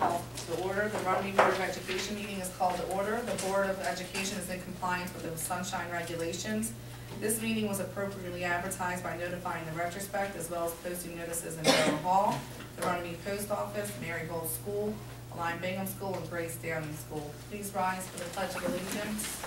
call to order. The Runnemede Board of Education meeting is called to order. The Board of Education is in compliance with the sunshine regulations. This meeting was appropriately advertised by notifying the retrospect as well as posting notices in Borough Hall, the Runnemede Post Office, Marygold School, Lime Bingham School, and Grace Downing School. Please rise for the Pledge of Allegiance.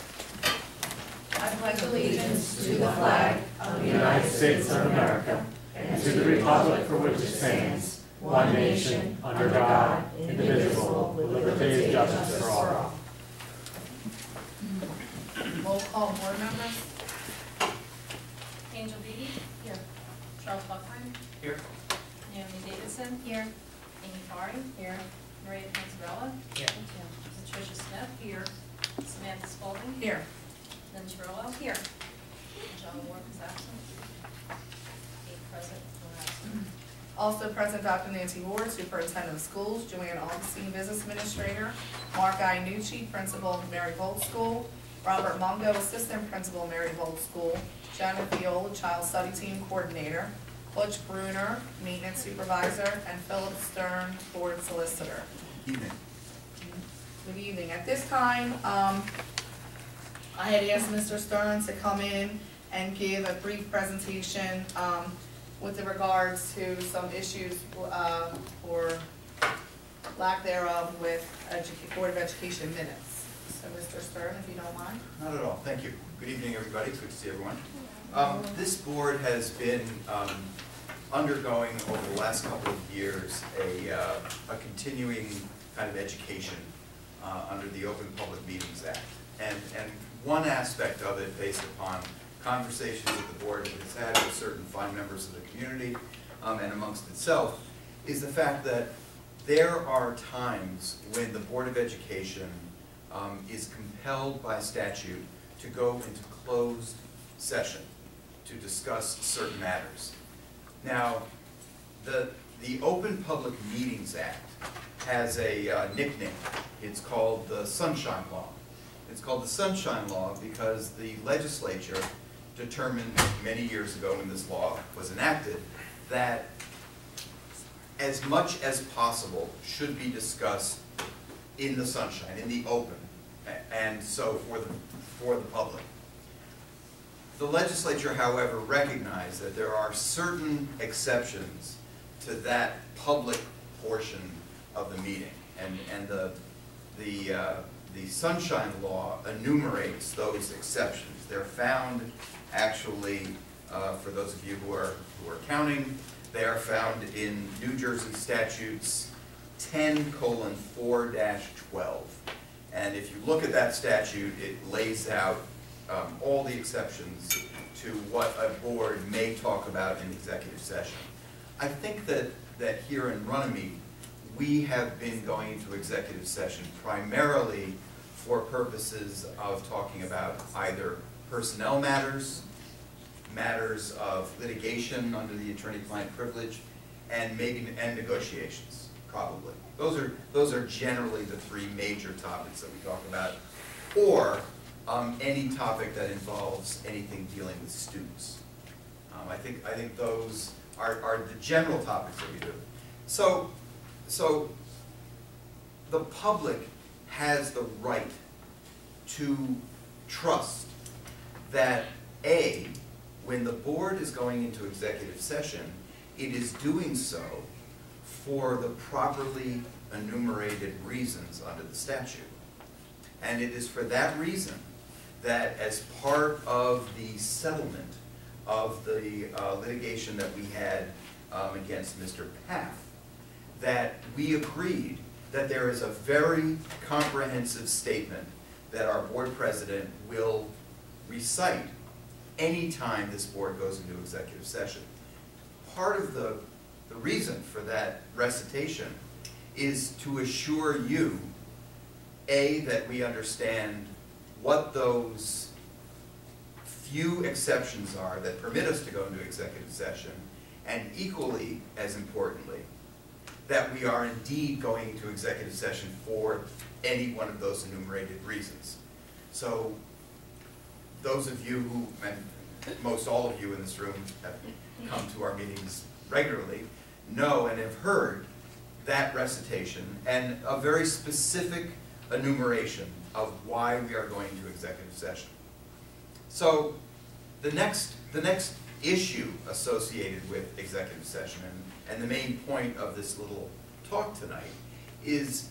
I pledge allegiance to the flag of the United States of America and to the republic for which it stands, one nation, under God, indivisible, with liberty and justice for all. Roll call, board members. Angel Beatty. Here. Charles Buckland. Here. Naomi Davidson. Here. Amy Farry. Here. Maria Panzarella. Here. Patricia Smith. Here. Samantha Spalding. Here. Lynn Terrell. Here. John Ward is absent. 8 present, 4 absent. Also present, Dr. Nancy Ward, Superintendent of Schools, Joanne Augustine, Business Administrator, Mark Iannucci, Principal, Marygold School, Robert Mungo, Assistant Principal, Marygold School, Janet Viola, Child Study Team Coordinator, Butch Bruner, Maintenance Supervisor, and Philip Stern, Board Solicitor. Evening. Good evening. At this time, I had asked Mr. Stern to come in and give a brief presentation with regards to some issues or lack thereof with Board of Education minutes. So Mr. Stern, if you don't mind. Not at all. Thank you. Good evening, everybody. It's good to see everyone. This board has been undergoing over the last couple of years a continuing kind of education under the Open Public Meetings Act. And one aspect of it, based upon conversations that the board has had with certain fine members of the community and amongst itself, is the fact that there are times when the Board of Education is compelled by statute to go into closed session to discuss certain matters. Now, the Open Public Meetings Act has a nickname. It's called the Sunshine Law. It's called the Sunshine Law because the legislature determined many years ago when this law was enacted that as much as possible should be discussed in the sunshine, in the open, and so for the public. The legislature, however, recognized that there are certain exceptions to that public portion of the meeting, and the Sunshine Law enumerates those exceptions. They're found actually, for those of you who are counting, they are found in New Jersey statutes 10:4-12. And if you look at that statute, it lays out all the exceptions to what a board may talk about in executive session. I think that here in Runnemede, we have been going into executive session primarily for purposes of talking about either personnel matters, matters of litigation under the attorney-client privilege, and negotiations, probably. Those are generally the 3 major topics that we talk about, or any topic that involves anything dealing with students. I think those are the general topics that we do. So the public has the right to trust that when the board is going into executive session, it is doing so for the properly enumerated reasons under the statute. And it is for that reason that as part of the settlement of the litigation that we had against Mr. Paff, that we agreed that there is a very comprehensive statement that our board president will recite anytime this board goes into executive session. Part of the reason for that recitation is to assure you, that we understand what those few exceptions are that permit us to go into executive session, and equally as importantly, that we are indeed going into executive session for any one of those enumerated reasons. So those of you who, and most all of you in this room have come to our meetings regularly, know and have heard that recitation and a very specific enumeration of why we are going to executive session. So the next issue associated with executive session, and the main point of this little talk tonight, is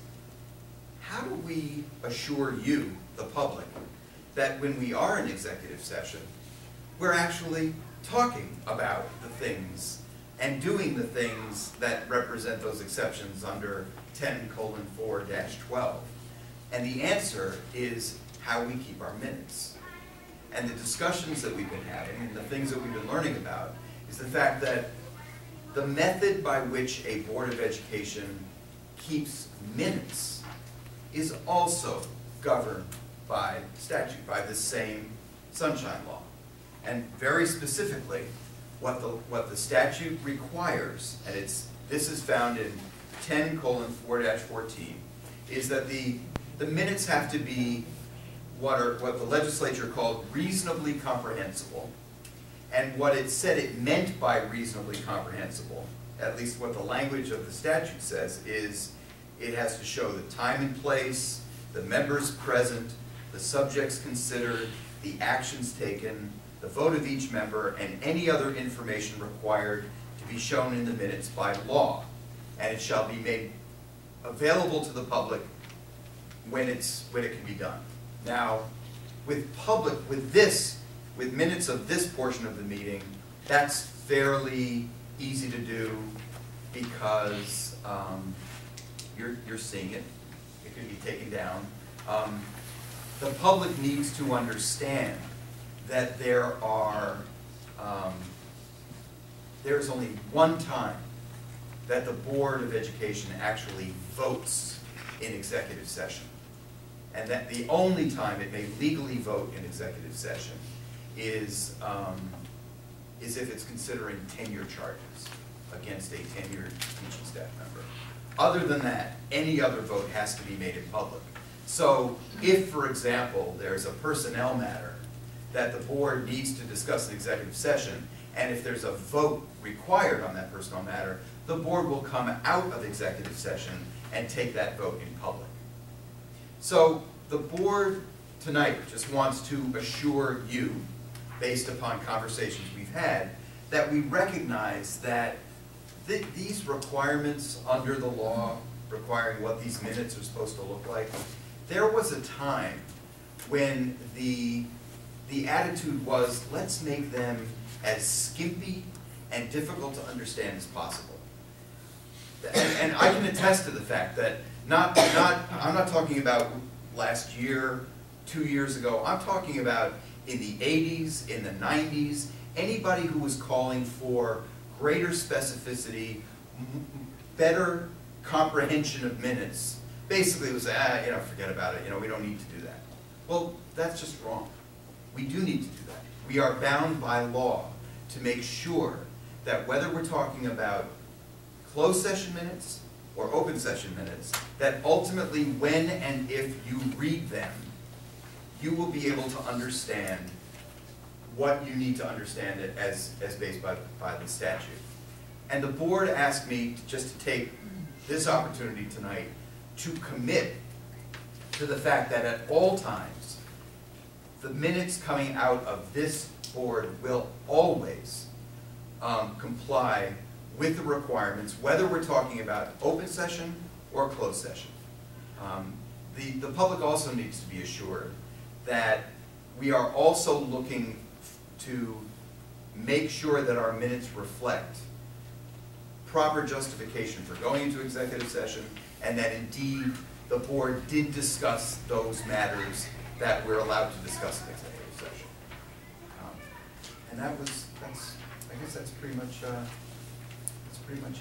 how do we assure you, the public, that when we are in executive session, we're actually talking about the things and doing the things that represent those exceptions under 10:4-12. And the answer is how we keep our minutes. And the discussions that we've been having and the things that we've been learning about is the fact that the method by which a Board of Education keeps minutes is also governed by statute, by the same Sunshine Law. And very specifically, what the statute requires, and this is found in 10:4-14, is that the minutes have to be what the legislature called reasonably comprehensible. And what it said it meant by reasonably comprehensible, at least what the language of the statute says, is it has to show the time and place, the members present, the subjects considered, the actions taken, the vote of each member, and any other information required to be shown in the minutes by law. And it shall be made available to the public when it can be done. Now, with minutes of this portion of the meeting, that's fairly easy to do because you're seeing it. It can be taken down. The public needs to understand that there's only one time that the Board of Education actually votes in executive session. And that the only time it may legally vote in executive session is if it's considering tenure charges against a tenured teaching staff member. Other than that, any other vote has to be made in public. So if, for example, there's a personnel matter that the board needs to discuss in executive session, and if there's a vote required on that personnel matter, the board will come out of executive session and take that vote in public. So the board tonight just wants to assure you, based upon conversations we've had, that we recognize that these requirements under the law, requiring what these minutes are supposed to look like, there was a time when the attitude was, let's make them as skimpy and difficult to understand as possible. And I can attest to the fact that I'm not talking about last year, 2 years ago. I'm talking about in the 80s, in the 90s, anybody who was calling for greater specificity, better comprehension of minutes, basically it was, forget about it, we don't need to do that. Well, that's just wrong. We do need to do that. We are bound by law to make sure that whether we're talking about closed session minutes or open session minutes, that ultimately when and if you read them, you will be able to understand what you need to understand it as based by the statute. And the board asked me just to take this opportunity tonight to commit to the fact that at all times, the minutes coming out of this board will always comply with the requirements, whether we're talking about open session or closed session. The public also needs to be assured that we are also looking to make sure that our minutes reflect proper justification for going into executive session, and that indeed the board did discuss those matters that we're allowed to discuss in executive session. And I guess that's pretty much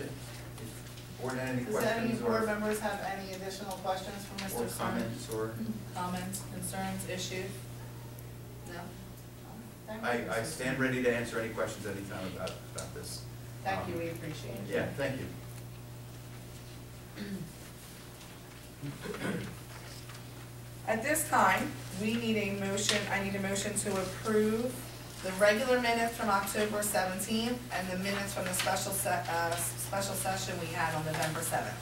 it. If the board had any questions, does any board members have any additional questions for Mr. or comments, or Comments, concerns, issues? No? Thank you, I Mr. stand ready to answer any questions anytime about this. Thank you, we appreciate it. Yeah, thank you. At this time, we need a motion, I need a motion to approve the regular minutes from October 17th and the minutes from the special session we had on November 7th.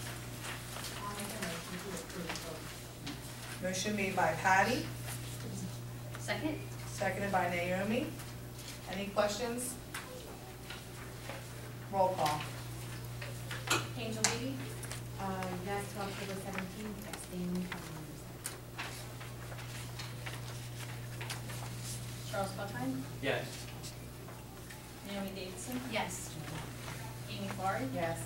approve. Motion made by Patty, Second? seconded by Naomi. Any questions? Roll call. Angel Beebe? Yes, to October 17th, abstaining from the Charles Buckheim? Yes. Naomi Davidson? Yes. Amy Farah? Yes.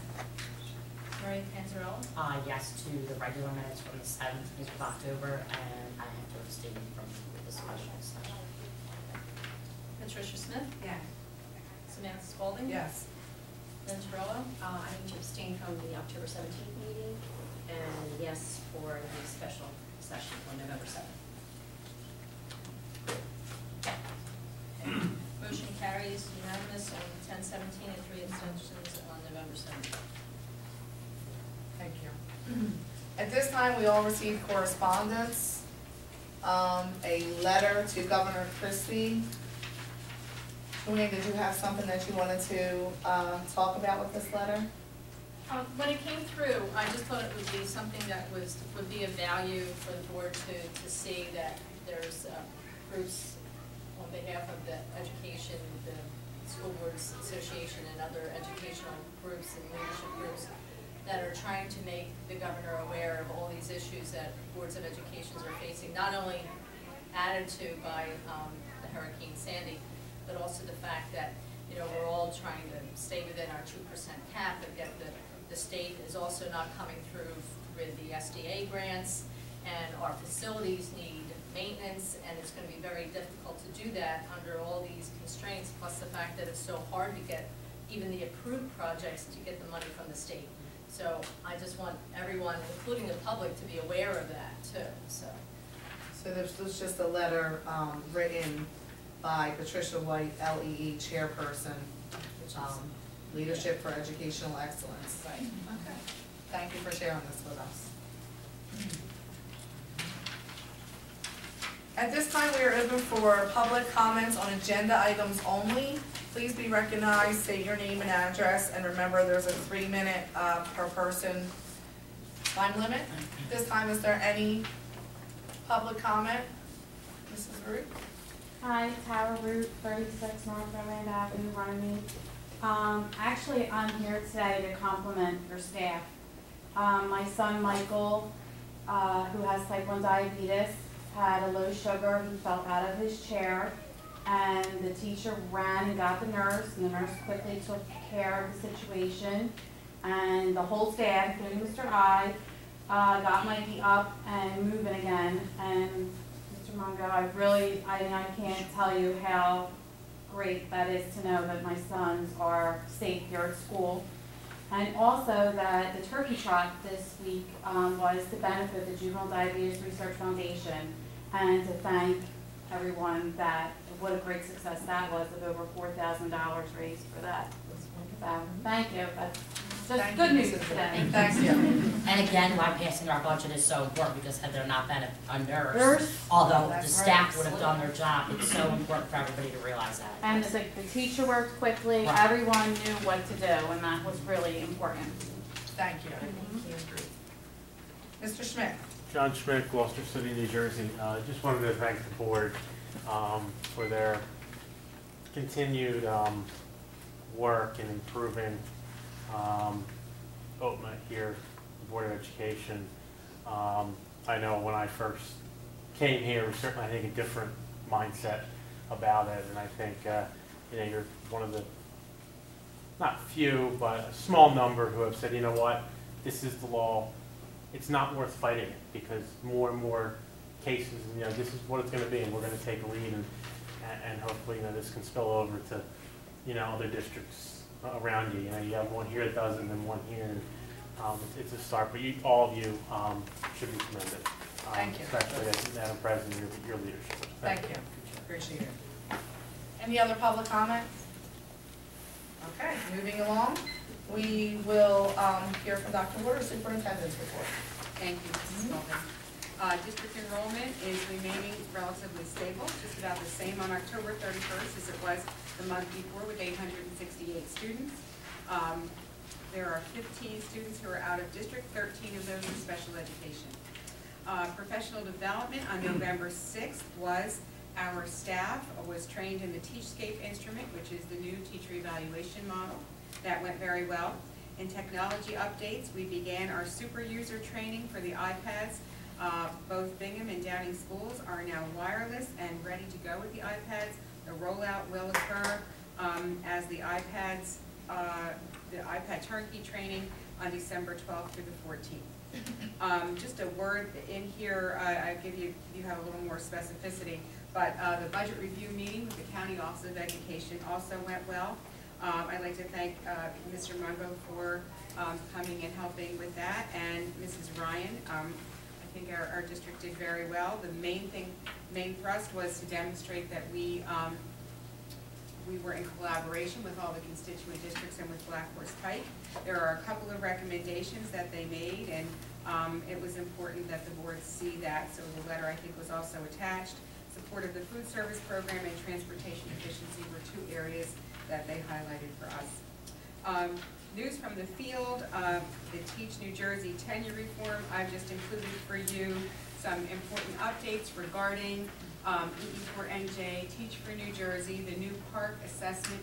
Maria Panzarella? Yes to the regular minutes from the 17th of October, and I have to abstain from the special session. Patricia Smith? Yes. Samantha Spalding? Yes. Lynn Terrell? I need to abstain from the October 17th meeting, and yes for the special session on November 7th. Motion carries unanimous on 10/17 and 3 abstentions on November 7th. Thank you. At this time, we all received correspondence, a letter to Governor Christie. Julian, did you have something that you wanted to talk about with this letter? When it came through, I just thought it would be something that would be of value for the board to see that there's groups on behalf of the education, the School Boards Association and other educational groups and leadership groups that are trying to make the governor aware of all these issues that boards of education are facing, not only added to by the Hurricane Sandy, but also the fact that, you know, we're all trying to stay within our 2% cap, and yet the state is also not coming through with the SDA grants, and our facilities need maintenance, and it's going to be very difficult to do that under all these constraints, plus the fact that it's so hard to get even the approved projects to get the money from the state. So I just want everyone, including the public, to be aware of that too, so. So there's just a letter written by Patricia White, LEE Chairperson, Leadership for Educational Excellence. Right. Okay. Thank you for sharing this with us. At this time, we are open for public comments on agenda items only. Please be recognized, state your name and address, and remember there's a 3-minute per person time limit. This time, is there any public comment? Mrs. Root? Hi, Tara Root, 36 North Overland Avenue, Runnemede. Actually, I'm here today to compliment your staff. My son Michael, who has type 1 diabetes, had a low sugar. He fell out of his chair, and the teacher ran and got the nurse, and the nurse quickly took care of the situation. And the whole staff, including Mr. I, got Mikey up and moving again. And Mr. Mungo, I can't tell you how great that is to know that my sons are safe here at school. And also that the turkey trot this week was to benefit the Juvenile Diabetes Research Foundation, and to thank everyone that, what a great success that was, of over $4,000 raised for that. So, thank you. That's just Thank good you, news Mrs. today. Thank you. And again, why passing our budget is so important, because had there not been a nurse, Nurse. although the That's staff right. would have done their job, it's so important for everybody to realize that. And the teacher worked quickly, Right. everyone knew what to do, and that was really important. Thank you. Mr. Schmidt? John Schmidt, Gloucester City, New Jersey. Just wanted to thank the board for their continued work in improving OPMA here, the Board of Education. I know when I first came here, there was certainly, I think, a different mindset about it, and I think you know, you're one of the, not few, but a small number who have said, you know what, this is the law. It's not worth fighting it, because more and more cases, you know, this is what it's going to be, and we're going to take a lead, and hopefully, you know, this can spill over to, you know, other districts around you. You know, you have one here that does, and then one here, and it's a start. But you, all of you should be commended. Thank you. Especially as Madam President, your leadership. Thank you. Appreciate it. Any other public comments? Okay, moving along. We will hear from Dr. Waters, Superintendent's report. Thank you, Mrs. Spalding. District enrollment is remaining relatively stable, just about the same on October 31st as it was the month before, with 868 students. there are 15 students who are out of district, 13 of those in special education. Professional development on November 6th was our staff was trained in the Teachscape instrument, which is the new teacher evaluation model. That went very well. In technology updates, we began our super user training for the iPads. Both Bingham and Downing schools are now wireless and ready to go with the iPads. The rollout will occur as the iPad turnkey training on December 12th through the 14th. Just a word in here, I give you have a little more specificity, but the budget review meeting with the County Office of Education also went well. I'd like to thank Mr. Mungo for coming and helping with that, and Mrs. Ryan. I think our district did very well. The main thrust was to demonstrate that we were in collaboration with all the constituent districts and with Black Horse Pike. There are a couple of recommendations that they made, and it was important that the board see that, so the letter I think was also attached. Support of the food service program and transportation efficiency were two areas that they highlighted for us. News from the field, the Teach New Jersey tenure reform. I've just included for you some important updates regarding EE4NJ, Teach for New Jersey, the new park assessment.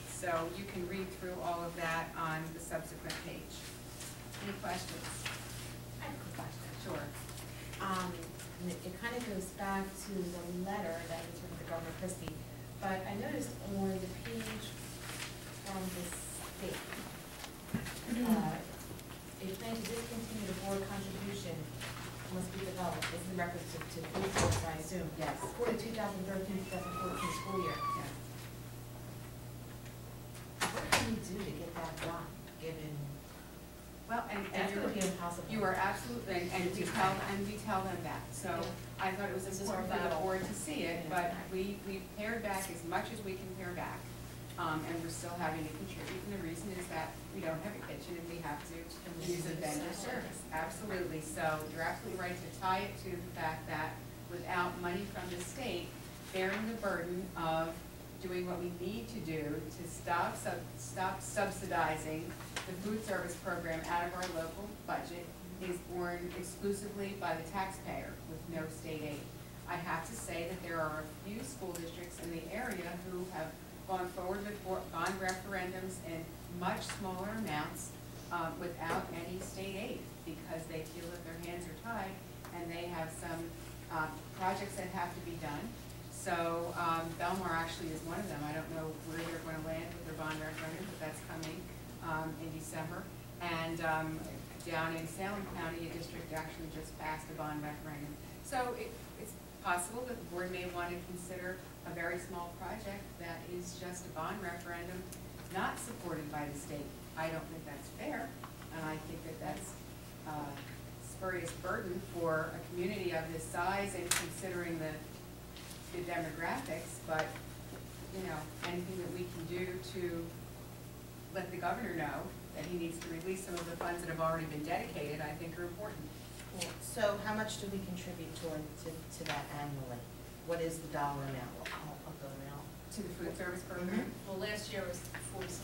So you can read through all of that on the subsequent page. Any questions? I have a question. Sure. It kind of goes back to the letter that was written to Governor Christie, but I noticed on the page from the state, it plans to discontinue the board contribution must be developed. This is in reference to food service, I assume. Yes. For the 2013-2014 school year. Yes. What can we do to get that done, given? Well, and That's going to be impossible. you are absolutely, and we tell them that. So I thought it was important for the board to see it, but we pared back as much as we can pare back, and we're still having to contribute. And the reason is that we don't have a kitchen and we have to use a vendor service. Absolutely. So you're absolutely right to tie it to the fact that without money from the state bearing the burden of doing what we need to do to stop subsidizing the food service program out of our local budget is borne exclusively by the taxpayer with no state aid. I have to say that there are a few school districts in the area who have gone forward with bond referendums in much smaller amounts without any state aid because they feel that their hands are tied and they have some projects that have to be done. So Belmar actually is one of them. I don't know where they're going to land with their bond referendum, but that's coming in December. And down in Salem County, a district actually just passed a bond referendum. So it's possible that the board may want to consider a very small project that is just a bond referendum not supported by the state. I don't think that's fair, and I think that that's spurious burden for a community of this size and considering the demographics, but you know, anything that we can do to let the governor know that he needs to release some of the funds that have already been dedicated, I think are important. Cool. So how much do we contribute to that annually? What is the dollar amount? I'll go now. To the food service program? Well, last year was 46,000,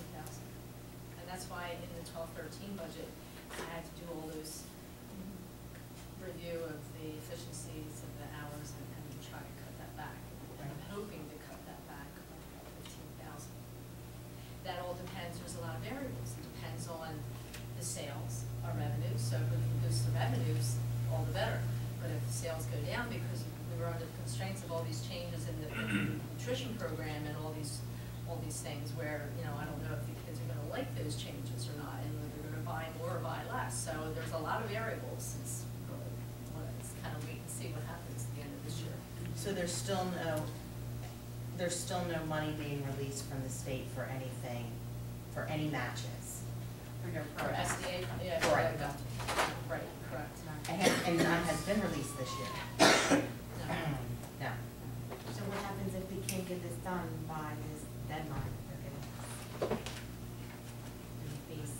and that's why in the 12-13 budget, I had to do all those review of the efficiencies of the hours and try to cut that back. And I'm hoping to cut that back about 15,000. That all depends, there's a lot of variables. It depends on the sales, our revenues, so if we can boost the revenues, all the better. But if the sales go down because we were under the constraints of all these changes in the nutrition program and all these things where, you know, I don't know if the kids are gonna like those changes or not, and whether they're gonna buy more or buy less. So there's a lot of variables. It's kind of wait and see what happens at the end of this year. So there's still no money being released from the state for anything, for any matches. For no For program. SDA, yeah, Correct. right, correct. And none has been released this year. No. No. So what happens if we can't get this done by this deadline they're giving us? Do we face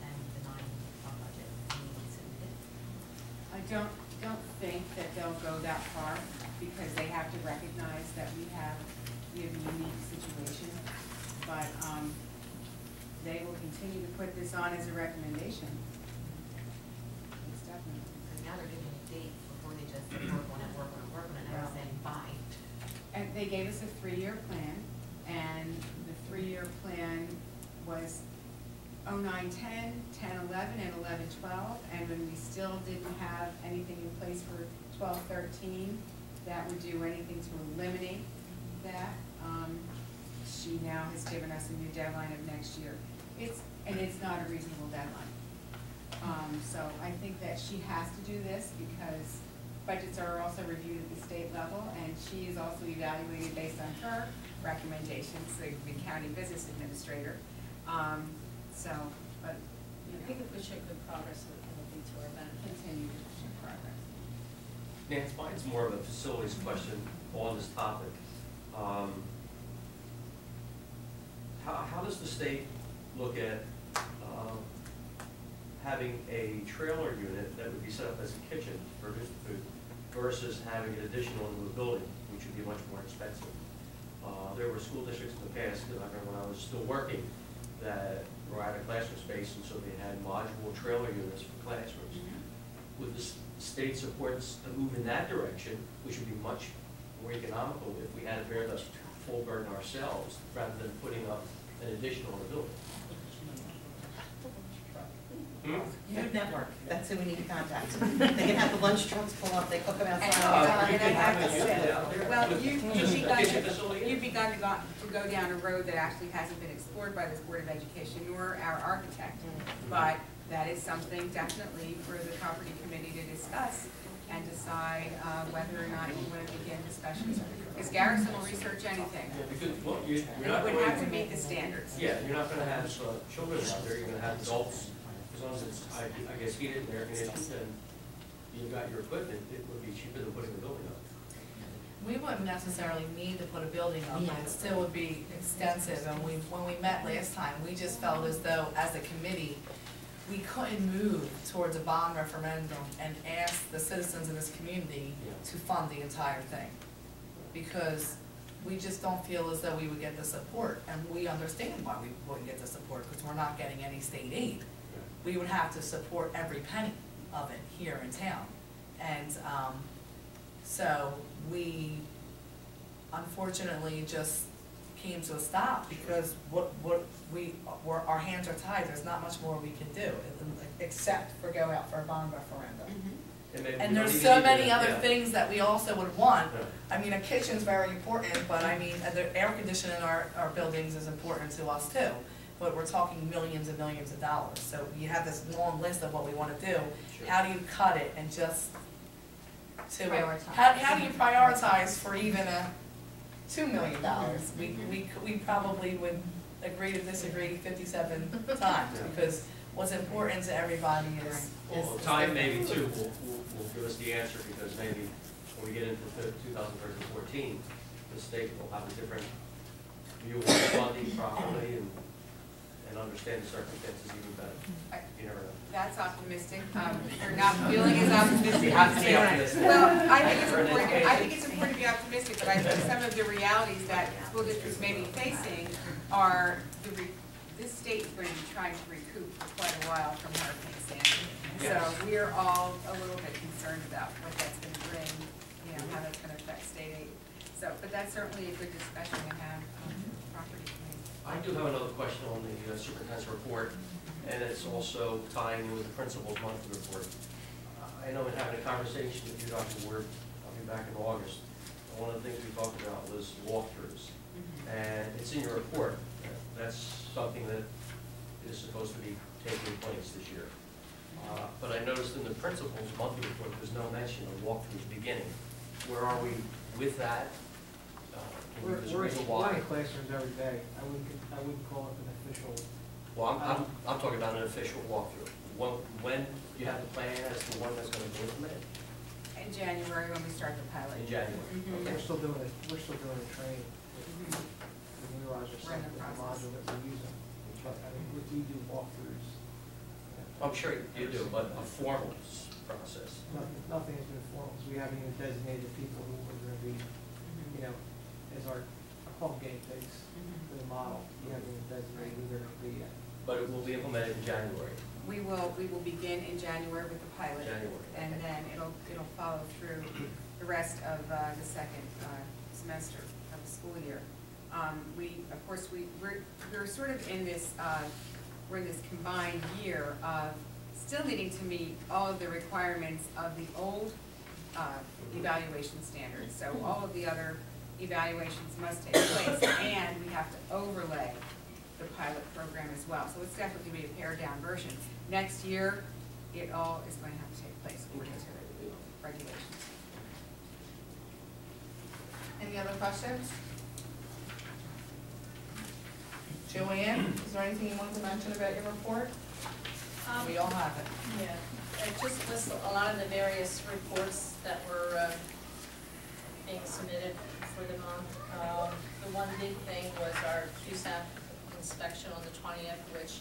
them denying our budget being submitted? I don't think that they'll go that far because they have to recognize that we have a unique situation. But they will continue to put this on as a recommendation. It's definitely. And now they're giving a date before they just work on it, work on it, work on it, now they're saying bye. And they gave us a 3-year plan, and the 3-year plan was 09-10, 10-11, and 11-12, and when we still didn't have anything in place for 12-13, that would do anything to eliminate that. She now has given us a new deadline of next year. It's not a reasonable deadline. So I think that she has to do this because budgets are also reviewed at the state level, and she is also evaluated based on her recommendations, the county business administrator. But, you I know, think if we show good progress, it will be to our benefit. continue to show progress. Nance, mine's more of a facilities question on this topic. How does the state look at having a trailer unit that would be set up as a kitchen for food versus having an additional into the building, which would be much more expensive? There were school districts in the past, because I remember when I was still working, that were out of classroom space, and so they had modular trailer units for classrooms. Would the state support a move in that direction, which would be much more economical if we had to bear the full burden ourselves, rather than putting up an additional in the building? Food Network, that's who we need to contact. They can have the lunch trucks pull up, they cook them And, outside. and I have to say, well, you've Kitchen facility? begun to go down a road that actually hasn't been explored by this Board of Education nor our architect. But that is something definitely for the property committee to discuss and decide whether or not you want to begin discussions. Because Garrison will research anything. Yeah, because, well, you're It not would going have to meet the standards. Yeah, you're not gonna have children out there, you're gonna have adults, as long as it's, I guess, heated and air conditioned, and you've got your equipment, it would be cheaper than putting the building up. We wouldn't necessarily need to put a building up, but it still would be extensive, and when we met last time, we just felt as though, as a committee, we couldn't move towards a bond referendum and ask the citizens in this community to fund the entire thing. Because we just don't feel as though we would get the support, and we understand why we wouldn't get the support, because we're not getting any state aid. We would have to support every penny of it here in town. And so we unfortunately just came to a stop, because our hands are tied. There's not much more we can do except for go out for a bond referendum. And there's so many other things that we also would want. I mean, a kitchen's very important, but I mean, the air conditioning in our buildings is important to us too. But we're talking millions and millions of dollars. So you have this long list of what we want to do. Sure. How do you cut it and just Prioritize. how do you prioritize for even a $2 million? We probably would agree to disagree 57 times, because what's important to everybody is. Well, time maybe too will give us the answer, because maybe when we get into 2013-14, the state will have a different view of funding properly and understand the circumstances even better. You never know. That's optimistic. You're not feeling as optimistic. You have to be optimistic. Well, I think it's important to be optimistic, but I think some of the realities that school districts may be facing are this state is going to be trying to recoup for quite a while from Hurricane Sandy. Yes. So we're all a little bit concerned about what that's going to bring, how that's going to affect state aid. So, but that's certainly a good discussion to have property committee. I do have another question on the superintendent's report, and it's also tying in with the principal's monthly report. I know in having a conversation with you, Dr. Ward, I'll be back in August, and one of the things we talked about was walkthroughs. And it's in your report. That's something that is supposed to be taking place this year. But I noticed in the principal's monthly report, there's no mention of walkthroughs beginning. Where are we with that? Can you just reason why? We're in classrooms every day. I wouldn't call it an official. Well, I'm talking about an official walkthrough. When you have the plan as to when that's going to be implemented? In January, when we start the pilot. In January. Okay. We're still doing it. We're still doing the training. The neurologists, We're in the the process. module that we're using. But I mean, we do walkthroughs. I'm sure you do, but a formal process. Nothing has been formal. We haven't even designated people who are going to be, as our home game pigs for the model. We haven't even designated who they're going to be yet. But it will be implemented in January. We will begin in January with the pilot. January, And okay. then it'll follow through the rest of the second semester of the school year. We're sort of in this, we're in this combined year of still needing to meet all of the requirements of the old evaluation standards. So all of the other evaluations must take place, and we have to overlay the pilot program as well. So it's definitely going to be a pared down version. Next year, it all is going to have to take place according to the regulations. Any other questions? Joanne, is there anything you wanted to mention about your report? We all have it. Yeah, it just lists a lot of the various reports that were being submitted for the month. The one big thing was our QSAP inspection on the 20th, which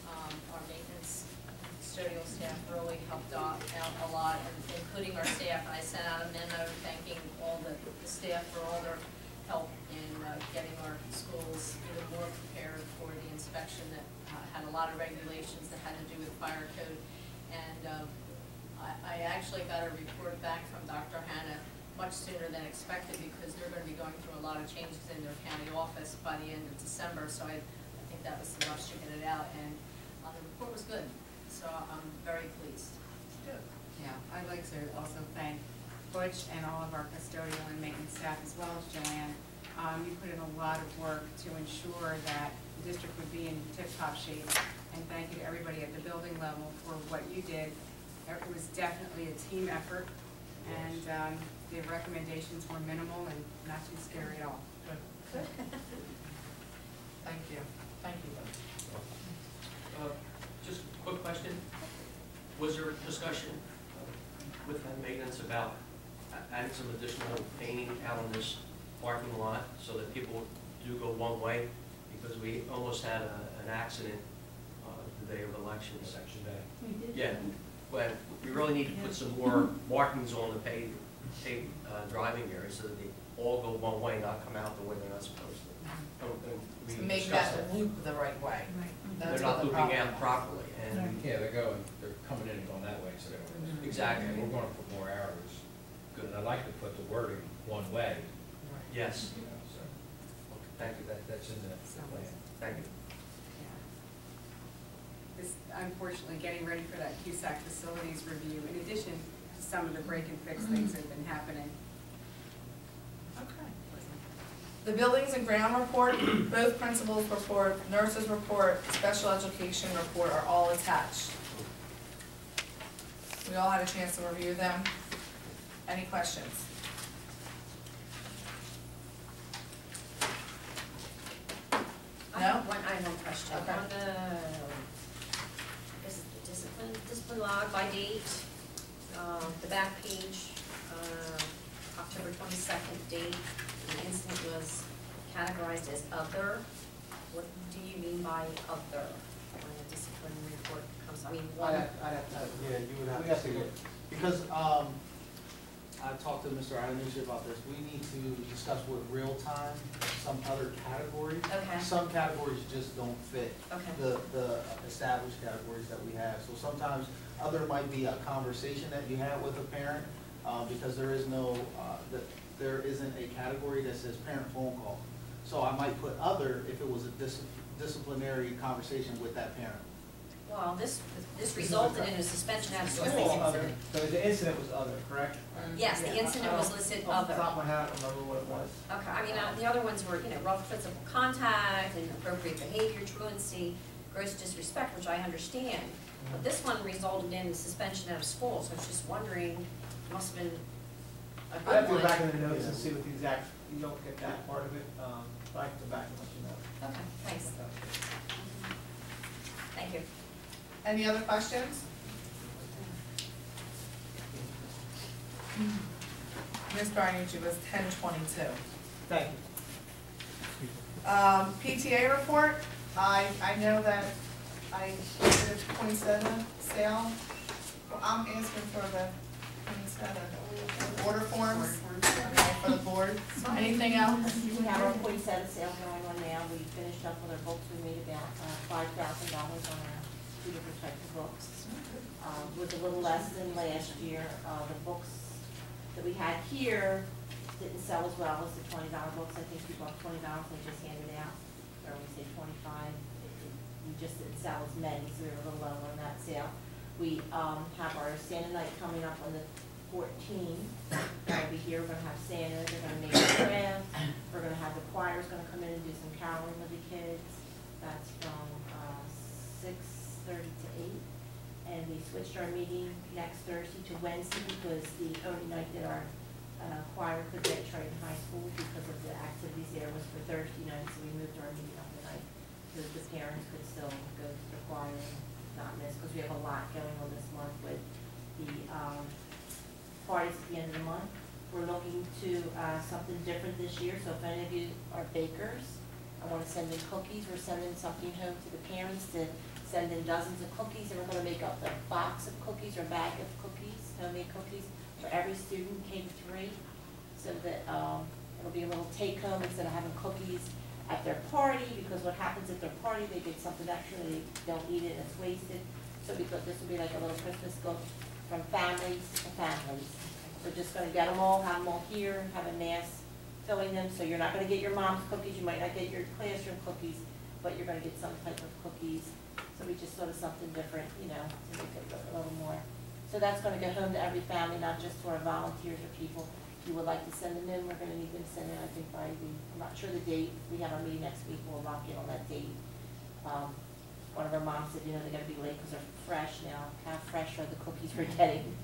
our maintenance custodial staff really helped out a lot, including our staff. I sent out a memo thanking all the staff for all their help in getting our schools even more prepared for the inspection that had a lot of regulations that had to do with fire code. And I actually got a report back from Dr. Hanna much sooner than expected, because they're going to be going through a lot of changes in their county office by the end of December. So I think that was the rush to get it out, and the report was good. So I'm very pleased. Good. Yeah, I'd like to also thank Butch and all of our custodial and maintenance staff, as well as Joanne. You put in a lot of work to ensure that the district would be in tip-top shape, and thank you to everybody at the building level for what you did. It was definitely a team effort, and the recommendations were minimal and not too scary at all. Good. Thank you. Thank you. Just a quick question. Was there a discussion with maintenance about adding some additional painting out on this parking lot so that people do go one way? Because we almost had an accident the day of elections. Section day. Yeah. Well, we really need to put some more markings on the paved driving area so that they all go one way, not come out the way they're not supposed to. To make that loop the right way. They're not looping out properly. And yeah, they're coming in and going that way, so they're. Exactly. And we're going to put more arrows. Good. And I'd like to put the wording one way. yes. You know, so. Thank you. That's in the plan. Thank you. This, unfortunately, getting ready for that QSAC facilities review, in addition to some of the break and fix things that have been happening. Okay. The buildings and ground report, both principals report, nurses report, special education report are all attached. We all had a chance to review them. Any questions? I No? have one question. Okay. On the discipline log by date, the back page, October 22nd date, the incident was categorized as other. What do you mean by other when a discipline report comes? I mean, one. Yeah, you would have to see it. Because, I talked to Mr. Iannucci about this, we need to discuss with real time some other categories. Okay. Some categories just don't fit Okay. the established categories that we have. So sometimes other might be a conversation that you have with a parent, because there is no, there isn't a category that says parent phone call. So I might put other if it was a disciplinary conversation with that parent. Well, this resulted in a suspension out of school. Other. So the incident was other, correct? Yes, the incident was listed other. Off the top of my head, I don't remember what it was. Okay, I mean, the other ones were, rough physical contact, inappropriate behavior, truancy, gross disrespect, which I understand. But this one resulted in suspension out of school, so I was just wondering, it must have been a I have good to go one. back in the notes and see what the exact, you don't get that part of it, but I can go back and let you know. Okay, thanks. Thank you. Any other questions? Ms. Barnucci was 10:22. Thank you. PTA report, I know that I did a poinsettia sale. Well, I'm asking for the Order forms, okay, for the board. Anything else? We have our poinsettia sale going on now. We finished up with our books. We made about $5,000 on our 2 different types of books. Was a little less than last year. The books that we had here didn't sell as well as the $20 books. I think we bought $20, they just handed out, or we say 25. We just didn't sell as many, so we were a little lower on that sale. We have our Santa night coming up on the 14th. We'll be here, we're gonna have Santa, they're gonna make a craft. We're gonna have the choir's gonna come in and do some caroling with the kids. That's from 6:30 to 8. And we switched our meeting next Thursday to Wednesday because the only night that our choir could get Triton High School because of the activities there was for Thursday night, so we moved our meeting up tonight so that the parents could still go to the choir and not miss, because we have a lot going on this month with the parties at the end of the month. We're looking to something different this year, so if any of you are bakers, I want to send in cookies. We're sending something home to the parents to send in dozens of cookies, and we're going to make up a box of cookies or bag of cookies, homemade cookies, for every student K-3, so that it'll be a little take-home instead of having cookies at their party, because what happens at their party, they get something extra, they don't eat it, and it's wasted. So we thought this would be like a little Christmas gift from families to families. We're just going to get them all, have them all here, have a mass filling them, so you're not going to get your mom's cookies, you might not get your classroom cookies, but you're going to get some type of cookies. So we just thought of something different, you know, to make it a little more. So that's going to go home to every family, not just to our volunteers or people. If you would like to send them in, we're going to need them sent in, I think, by I'm not sure the date. We have our meeting next week, we'll lock in on that date. One of our moms said, you know, they got to be late because they're fresh now. How fresh are the cookies we're getting?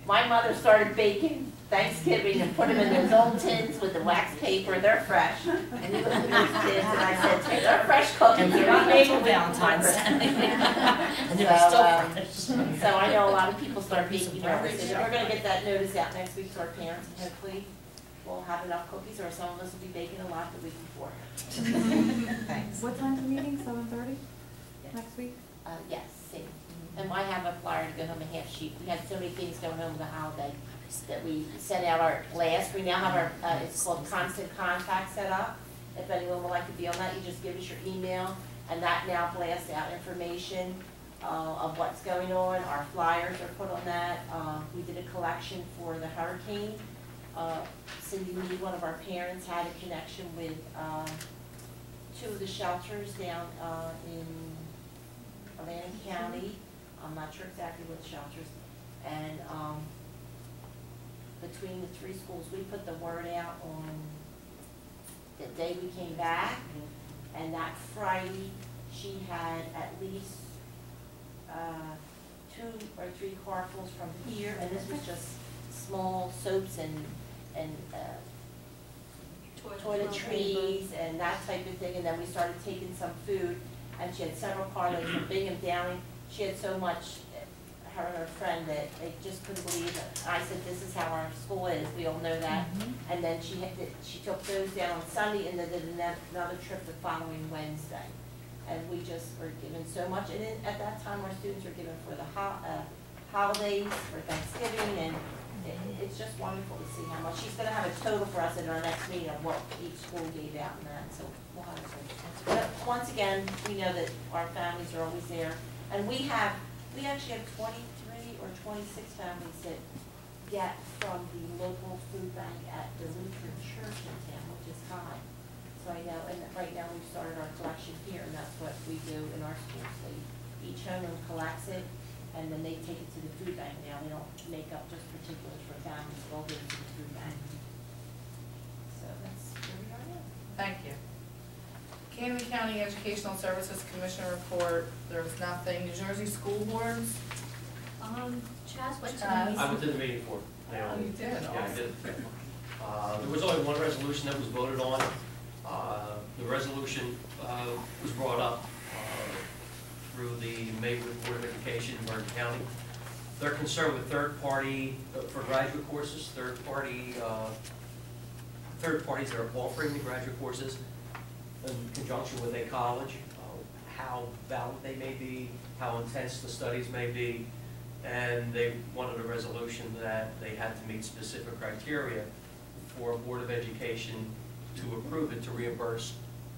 My mother started baking Thanksgiving and put them in those old tins with the wax paper. They're fresh. And you look at those kids, and I said, hey, they're fresh cookies. They're not made for Valentine's Day. And they were still fresh. So I know a lot of people start baking already. So we're going to get that notice out next week to our parents, and hopefully we'll have enough cookies, or some of us will be baking a lot the week before. Thanks. What time's the meeting, 7:30 next week? Yes, same. And I have a flyer to go home, a half sheet. We had so many things going home with the holiday that we sent out our last. We now have our, it's called Constant Contact set up. If anyone would like to be on that, you just give us your email, and that now blasts out information of what's going on. Our flyers are put on that. We did a collection for the hurricane. Cindy Mead, one of our parents, had a connection with 2 of the shelters down in Atlantic County. I'm not sure exactly what shelters. And between the 3 schools, we put the word out on the day we came back. And that Friday, she had at least 2 or 3 carfuls from here. And this was just small soaps and toiletries and that type of thing. And then we started taking some food. And she had several carloads from Bingham Downey. She had so much, her and her friend, that they just couldn't believe it. I said, this is how our school is, we all know that. And then she took those down on Sunday and then did another trip the following Wednesday. And we just were given so much. And then at that time, our students were given for the holidays, for Thanksgiving, and it's just wonderful to see how much. She's going to have a total for us in our next meeting of what each school gave out and that, so we'll have some. But once again, we know that our families are always there. And we actually have 23 or 26 families that get from the local food bank at the Lutheran Church in town, which is high. So I know, and right now we've started our collection here, and that's what we do in our schools. Each homeroom collects it, and then they take it to the food bank now. They don't make up just particulars for families, they'll give it to the food bank. So that's where we are now. Thank you. Camden County Educational Services Commissioner report, there was nothing. New Jersey School Boards? Chaz went to the Chaz. meeting. I went to the meeting for it. Oh, you did? Yeah, I did. There was only one resolution that was voted on. The resolution was brought up through the Maywood Board of Education in Bergen County. They're concerned with third-party, for graduate courses, third parties that are offering the graduate courses in conjunction with a college, how valid they may be, how intense the studies may be, And they wanted a resolution that they had to meet specific criteria for a Board of Education to approve it, to reimburse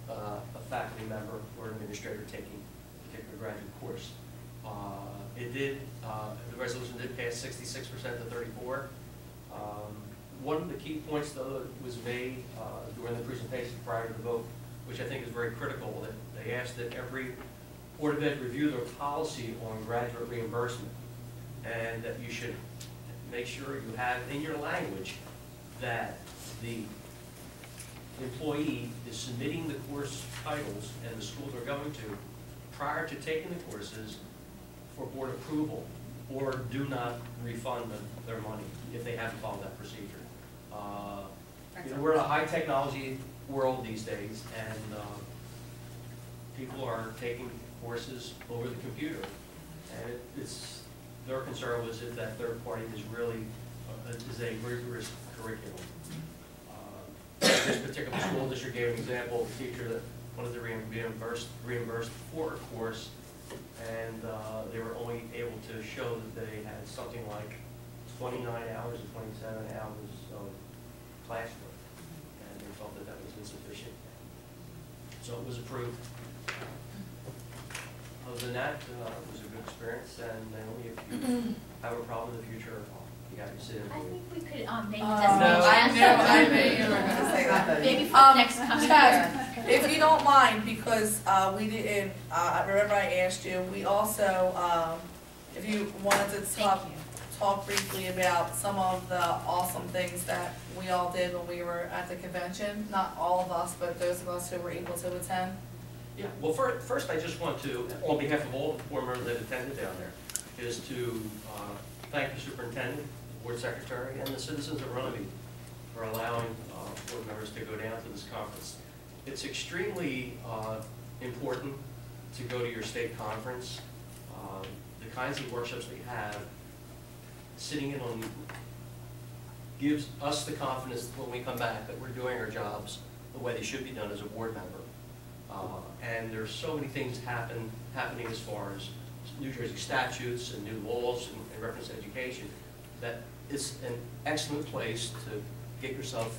a faculty member or administrator taking a particular graduate course. It did, the resolution did pass 66% to 34. One of the key points, though, that was made during the presentation prior to the vote, which I think is very critical, that they asked that every Board of Ed review their policy on graduate reimbursement, and that you should make sure you have in your language that the employee is submitting the course titles and the schools they're going to prior to taking the courses for board approval, or do not refund them their money if they haven't followed that procedure. You know, we're in a high technology world these days, and people are taking courses over the computer, and it's their concern was if that third party is really is a rigorous curriculum. This particular school district gave an example of a teacher that wanted to reimbursed for a course, and they were only able to show that they had something like 29 hours or 27 hours of classwork, and they felt that that was insufficient. So it was approved. Other than that, it was a good experience, and Naomi, if you have a problem in the future, you have to sit in. I think we could, maybe No, designate. I knew you were gonna say that. Maybe for the next coming year. Chaz, if you don't mind, because we didn't, remember I asked you, we also, if you wanted to talk briefly about some of the awesome things that we all did when we were at the convention, not all of us, but those of us who were able to attend. Yeah, well, first I just want to, on behalf of all the board members that attended down there, is to thank the superintendent, the board secretary, and the citizens of Runnemede for allowing board members to go down to this conference. It's extremely important to go to your state conference. The kinds of workshops we have, sitting in on, gives us the confidence when we come back that we're doing our jobs the way they should be done as a board member. And there's so many things happening as far as New Jersey statutes and new laws in reference to education, that it's an excellent place to get yourself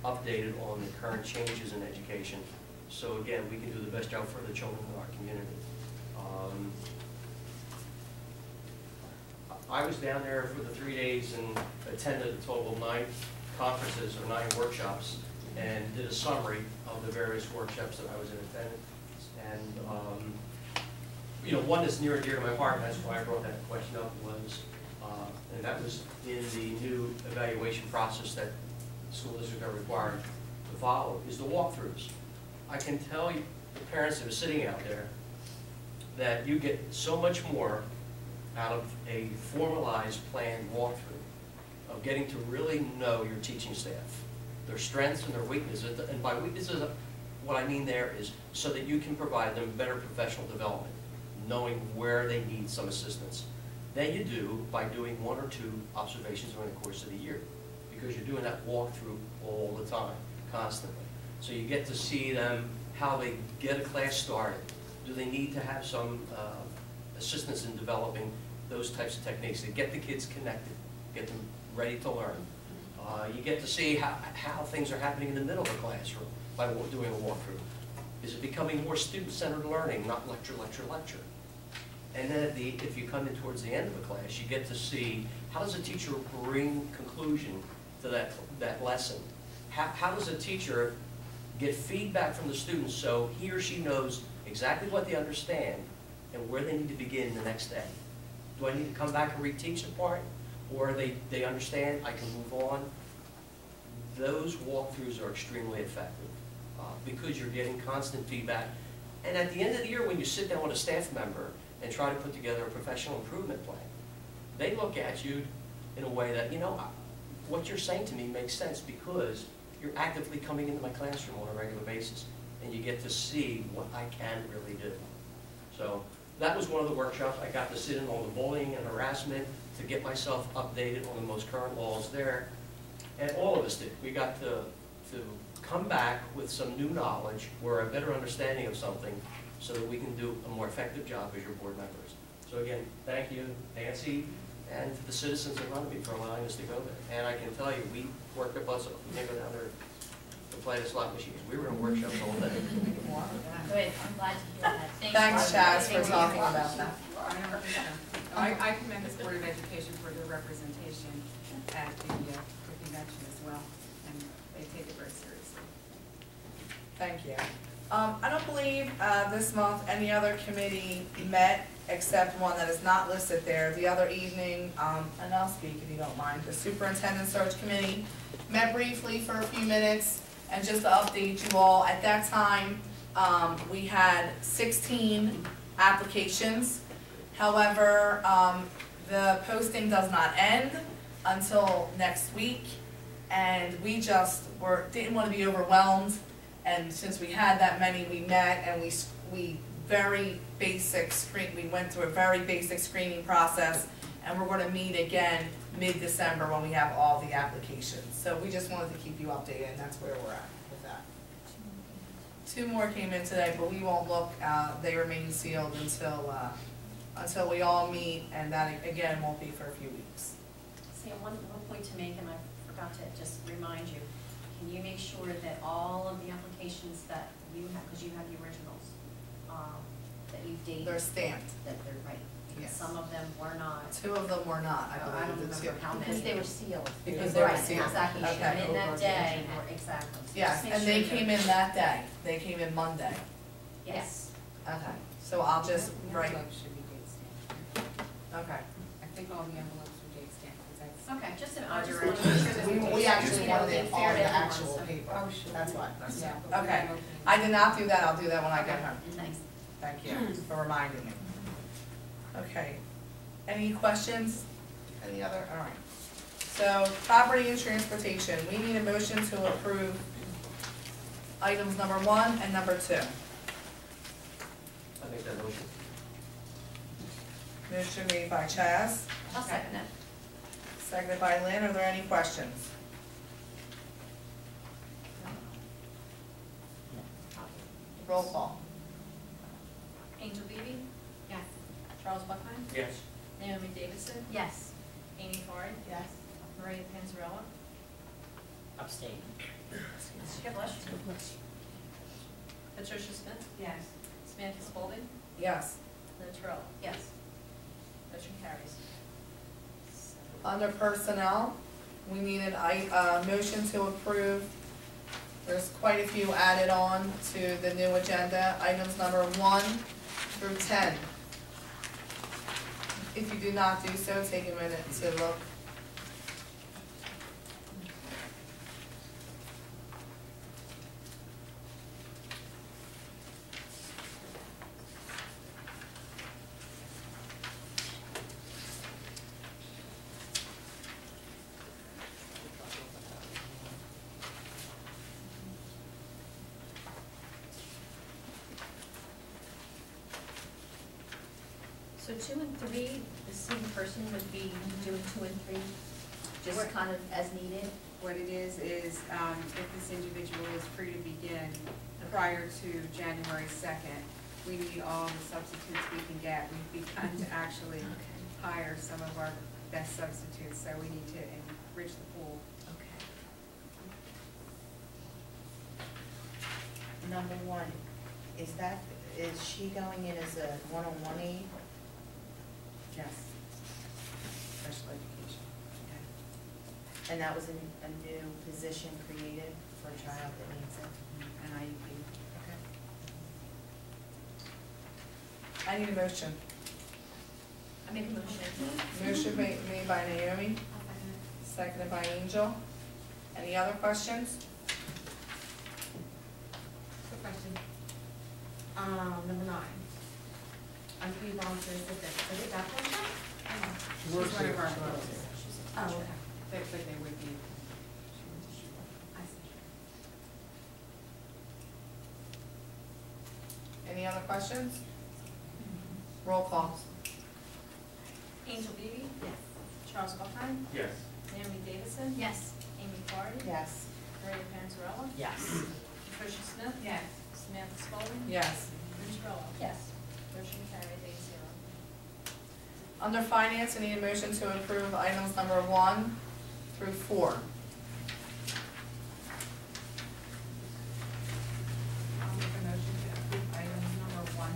updated on the current changes in education. So again, we can do the best job for the children in our community. I was down there for the 3 days and attended a total of 9 conferences or 9 workshops, and did a summary of the various workshops that I was in attendance. And you know, one that's near and dear to my heart, and that's why I brought that question up, was, and that was in the new evaluation process that school districts are required to follow, is the walkthroughs. I can tell you, the parents that are sitting out there, that you get so much more out of a formalized planned walkthrough, of getting to really know your teaching staff, their strengths and their weaknesses. And by weaknesses, what I mean there is so that you can provide them better professional development, knowing where they need some assistance, than you do by doing 1 or 2 observations during the course of the year, because you're doing that walkthrough all the time, constantly. So you get to see them, how they get a class started. Do they need to have some assistance in developing those types of techniques to get the kids connected, get them ready to learn? You get to see how things are happening in the middle of the classroom by doing a walkthrough. Is it becoming more student-centered learning, not lecture, lecture, lecture? And then if you come in towards the end of the class, you get to see how does a teacher bring conclusion to that lesson? How does a teacher get feedback from the students so he or she knows exactly what they understand and where they need to begin the next day? Do I need to come back and reteach the part? Or they understand, I can move on? Those walkthroughs are extremely effective because you're getting constant feedback. And at the end of the year, when you sit down with a staff member and try to put together a professional improvement plan, they look at you in a way that, you know, what you're saying to me makes sense because you're actively coming into my classroom on a regular basis, and you get to see what I can really do. So that was one of the workshops. I got to sit in on the bullying and harassment to get myself updated on the most current laws there. And all of us did. We got to come back with some new knowledge or a better understanding of something so that we can do a more effective job as your board members. So again, thank you, Nancy, and to the citizens of Runnemede for allowing us to go there. And I can tell you, we worked our butts off. We didn't go down there to play the slot machines. We were in workshops all day. Good, I'm glad to hear that. Thanks, Chaz, for talking about that. I don't think so. I commend this Board of Education for their representation at the convention as well, and they take it very seriously. Thank you. I don't believe this month any other committee met except one that is not listed there. The other evening, and I'll speak if you don't mind, the Superintendent Search Committee met briefly for a few minutes, and just to update you all, at that time, we had 16 applications. However, the posting does not end until next week, and we just didn't want to be overwhelmed. And since we had that many, we met and we went through a very basic screening process, and we're going to meet again mid-December when we have all the applications. So we just wanted to keep you updated, and that's where we're at with that. 2 more came in today, but we won't look, they remain sealed until we all meet, and that again won't be for a few weeks. Sam, one point to make, and I forgot to just remind you, can you make sure that all of the applications that you have, because you have the originals, that you've dated? They're stamped. That they're right. Because Yes. some of them were not. 2 of them were not, I I don't believe, the 2. remember how many. Because they were sealed. Because they were Right, sealed. exactly. They Okay. came in that day, or exactly. So Yes, just make and they sure came they're- in that day. They came in Monday. Yes. Okay, so I'll just The write, envelopes should be date stamped. okay. I think all the envelopes are date stamped, because that's. Okay, just, I Our just want to direction. make sure that. We actually you know, wanted it being fair on to the everyone, actual so- paper. Oh, sure. That's why. Yeah, but we Okay. don't open- I did not do that, I'll do that when I get home. Thanks. Thank you for reminding me. Okay, any questions? Any other, all right. So, property and transportation, we need a motion to approve items number 1 and number 2. I make that motion. Motion made by Chaz, I'll second it. seconded by Lynn, are there any questions? Roll call. Angel Beebe, Yes. Charles Buckheim, Yes. Naomi Davidson, Yes. Amy Farah, Yes. Maria Panzarella, Abstain. Bless you. Patricia Smith, Yes. Samantha Spalding, Yes. Lynn Terrell. Yes. Motion carries. Under personnel, we need a motion to approve. There's quite a few added on to the new agenda, items number 1 through 10. If you do not do so, take a minute to look. So 2 and 3, the same person would be doing 2 and 3, just kind of as needed? What it is, if this individual is free to begin prior to January 2nd, we need all the substitutes we can get. We've begun to actually hire some of our best substitutes, so we need to enrich the pool. Okay. Number 1, is she going in as a one-on-one aide? Yes. Special education. And that was a new position created for a child that needs it? And IEP. Okay. I need a motion. I make a motion. Motion made by Naomi, seconded by Angel. Any other questions? Quick question. Number 9. I'm free volunteer assistant. Is it that person? She's one of our employees, Oh, okay. but they would be. I see. Any other questions? Roll call. Angel Beebe, Yes. Charles Buckheim, Yes. Naomi Davidson, Yes. Amy Farah, Yes. Maria Panzarella, Yes. Patricia Smith, Yes. Samantha Spalding, Yes. Lynn Terrell. Yes. Motion carries 8-0. Under finance, I need a motion to approve items number 1 through 4. I'll make a motion to approve items number 1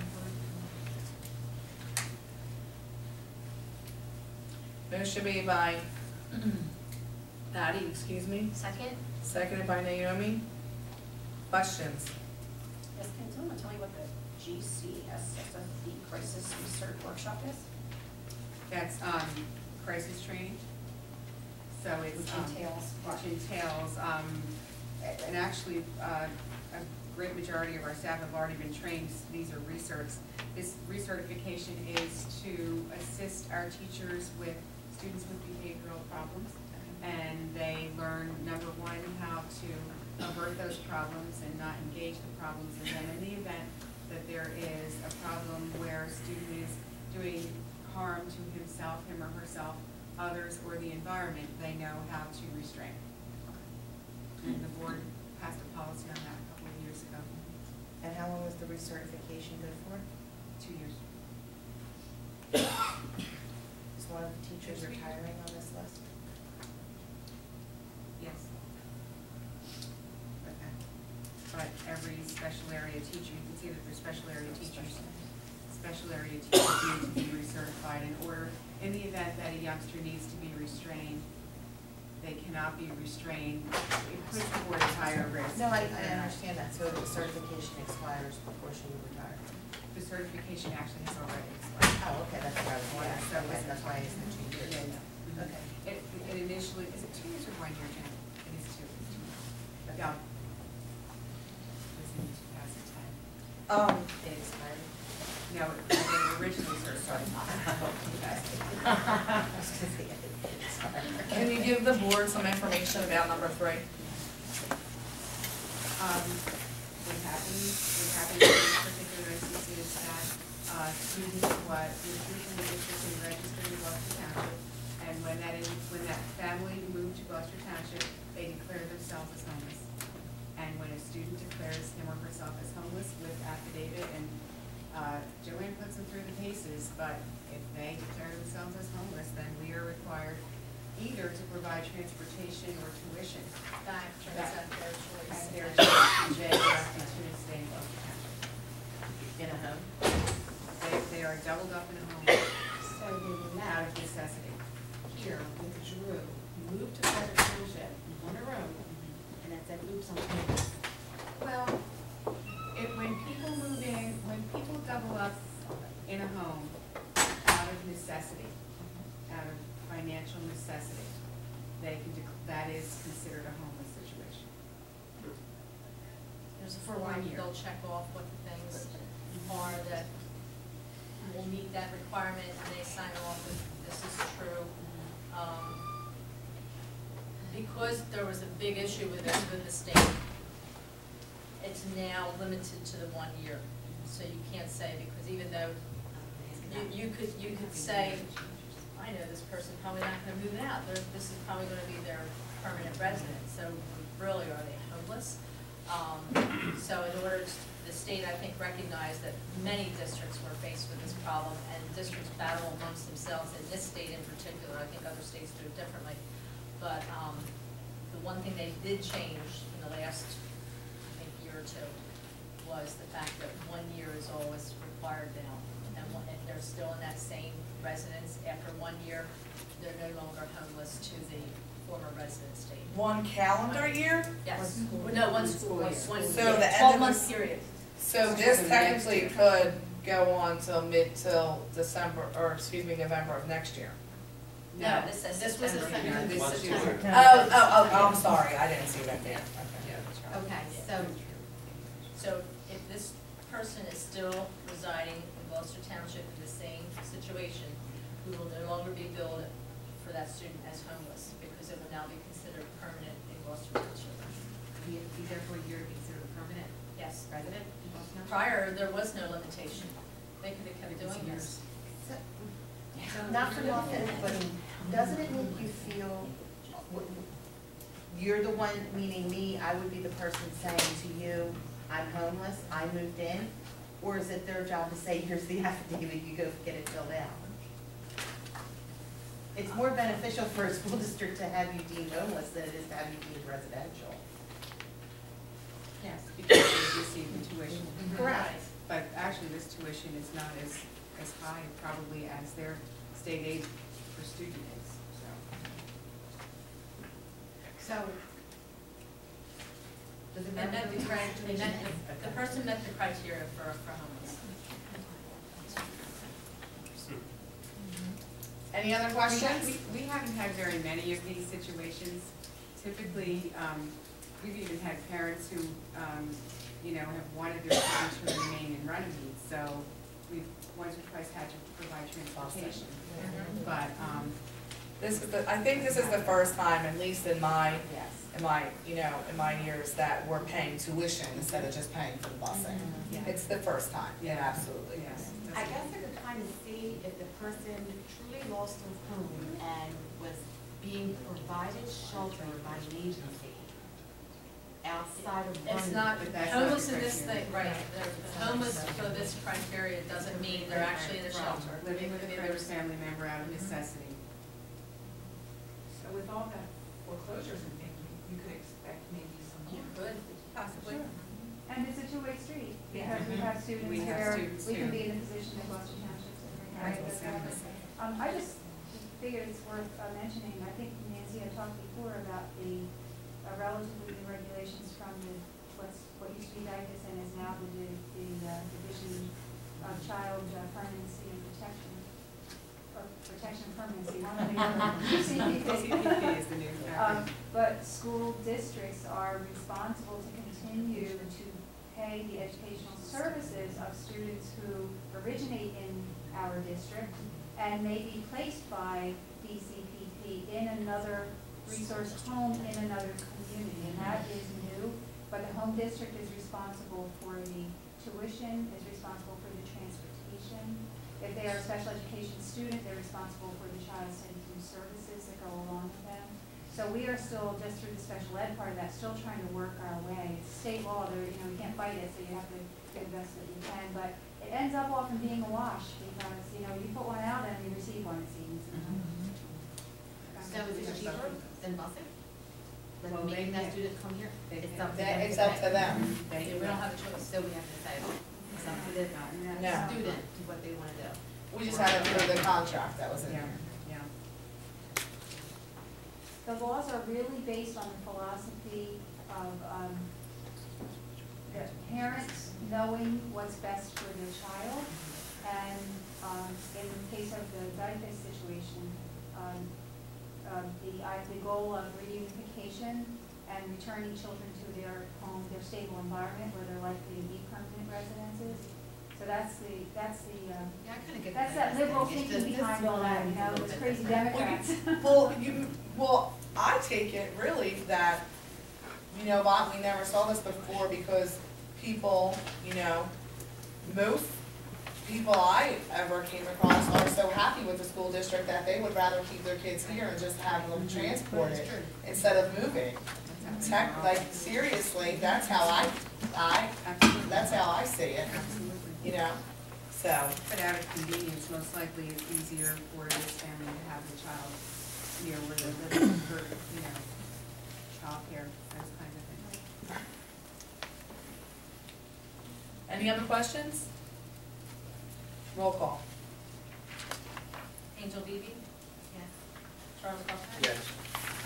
through. Motion made by Patty, excuse me, Second? seconded by Naomi. Questions? Yes, can someone tell me what the GCSSFD Crisis Research Workshop is? That's, crisis training. So it's, Which entails what? which entails, and actually, a great majority of our staff have already been trained. These are recerts. This recertification is to assist our teachers with students with behavioral problems. And they learn, number 1, how to avert those problems and not engage the problems. And then in the event that there is a problem where a student is doing harm to himself, him or herself, others, or the environment, they know how to restrain. And the board passed a policy on that a couple of years ago, And how long was the recertification good for? 2 years. Is one of the teachers retiring on this list? Yes. Okay. But every special area teacher, you can see that there's special area teachers. Special area teachers need to be recertified in order, in the event that a youngster needs to be restrained, they cannot be restrained. It puts the board at higher risk. No, I understand that, so the certification expires before she would retire. The certification actually has already expired. Oh, okay, that's what I was wondering, Yeah, so okay, that's why I said 2 years. Yeah, yeah. Okay. It initially, is it 2 years or 1 year, Jen? It is 2. It's 2 years. Yeah. It was in 2010. It expired. No, they were originally certified. Can you give the board some information about number 3? What happened in this particular instance is that, students was recruited in the district and registered in Gloucester Township. And when that family moved to Gloucester Township, they declared themselves as homeless. And when a student declares him or herself as homeless with affidavit, and Joanne puts them through the paces, but if they declare themselves as homeless, then we are required either to provide transportation or tuition. Back, turns out their choice. At their choice, they have to stay in Gloucester Township. In a home? They are doubled up in a home So they out of necessity. here with Drew, moved to Gloucester Township on her own, and then said, oops, I'm homeless. Well, when people move in, when people double up in a home out of necessity, out of financial necessity, that is considered a homeless situation. There's a For form, 1 year. they'll check off what the things are that will meet that requirement, and they sign off if this is true. Because there was a big issue with this with the state, it's now limited to the 1 year. So you can't say, because even though you could say, I know this person probably not gonna move out, this is probably gonna be their permanent residence, so really, are they homeless? So in order to, the state, I think, recognized that many districts were faced with this problem, and districts battle amongst themselves, in this state in particular. I think other states do it differently. But the one thing they did change in the last, I think, year or two was the fact that 1 year is always required now. And if they're still in that same residence after 1 year, they're no longer homeless to the former resident state. 1 calendar year? Yes, no, one school year. One So the end of 12-month the- period. So this technically could go on till December, or excuse me, November of next year. No, this was the second. This is This is- I'm sorry, I didn't see that there. Okay. Okay, so, So if this person is still residing in Gloucester Township in the same situation, we will no longer be billed for that student as homeless, because it will now be considered permanent in Gloucester Township. be there for a year to consider a permanent Yes. resident in Gloucester Township? Prior, there was no limitation. They could have kept doing this. Not for nothing, but doesn't it make you feel, you're the one, meaning me, I would be the person saying to you, I'm homeless, I moved in? Or is it their job to say, here's the affidavit, you go get it filled out? It's more beneficial for a school district to have you deemed homeless than it is to have you deemed residential. Yes, because they receive the tuition. Correct. But actually, this tuition is not as high probably as their state aid for student is, so. So. Does it They matter? met the criteria, the person met the criteria for homeless. Any other questions? We haven't had very many of these situations. Typically, we've even had parents who, have wanted their children to remain in Runnemede, so we've once or twice had to provide transportation. But, I think this is the first time, at least in my Yes. in my years, that we're paying tuition instead of just paying for the busing. Yeah. It's the first time, yeah, Yeah. absolutely. yes. I guess I could kind of see if the person truly lost his home and was being provided shelter by an agency outside of Runnemede. It's not, But that's not homeless the in this thing, criteria. right, they're homeless for this criteria doesn't mean they're actually in a shelter. Living with a friend or There's- family member out of necessity. So with all the foreclosures and things, you could expect maybe some more. Good, possibly. And it's a two-way street, Yeah. because we have students We have where students we can too. be in a position that Gloucester Township's in right now. Right. I just figured it's worth mentioning, I think Nancy had talked before about the relatively new regulations from what used to be DICUS and is now the Division of Child Permanency and Protection, or Protection and Permanency, one or the other. CPP is the new. But school districts are responsible to continue to pay the educational services of students who originate in our district and may be placed by DCPP in another resource home in another community, and that is new. But the home district is responsible for the tuition, is responsible for the transportation. If they are a special education student, they're responsible for the child safety services that go along with them. So we are still, just through the special ed part of that, still trying to work our way. It's state law, we can't fight it, so you have to do the best that you can. But it ends up often being a wash, because, you put one out and you receive one, it seems. So is it cheaper than busing? Like Well, making they- that student come here? they- It's up to them. It's up to them. We don't have a choice. So we have to decide, it's up to the No. student, to what they want to do. We just had it through the contract that was in Yeah, there. yeah. The laws are really based on the philosophy of the parents knowing what's best for their child. And in the case of the DICUS situation, the goal of reunification and returning children to their home, their stable environment where they're likely to be permanent residences. So that's the Yeah, I kind of get that's that. that liberal It's just thinking this behind all that, one is a little those bit crazy different. Democrats. Well, I take it really that, Bob, we never saw this before because people, most people I ever came across are so happy with the school district that they would rather keep their kids here and just have them transported instead of moving. Seriously, that's how that's how I see it, so. But out of convenience, most likely it's easier for this family to have the child near where they're living for, childcare, those kinds of things. Any other questions? Roll call. Angel Beebe, Yes. Charles Buckner. Yes.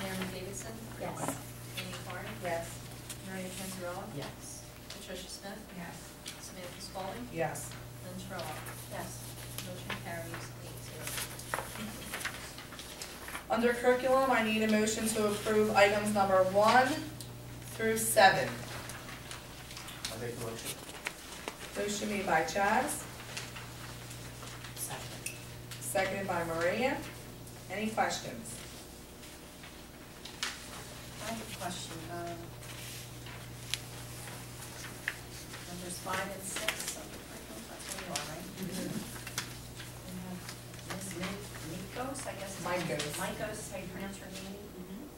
Mary Davidson. Yes. Amy Clark. Yes. Maria Panzarella. Yes. Patricia Smith. Yes. Samantha Spalding. Yes. Lynn Terrell. Yes. Motion carries 8-0. Under curriculum, I need a motion to approve items number 1 through 7. I make the motion. Motion made by Chaz, Second. seconded by Maria. Any questions? I have a question. Numbers 5 and 6 of the curriculum, that's where you are, right? We have Ms. Mikos, I guess. Mikos. Mikos, how you pronounce her name.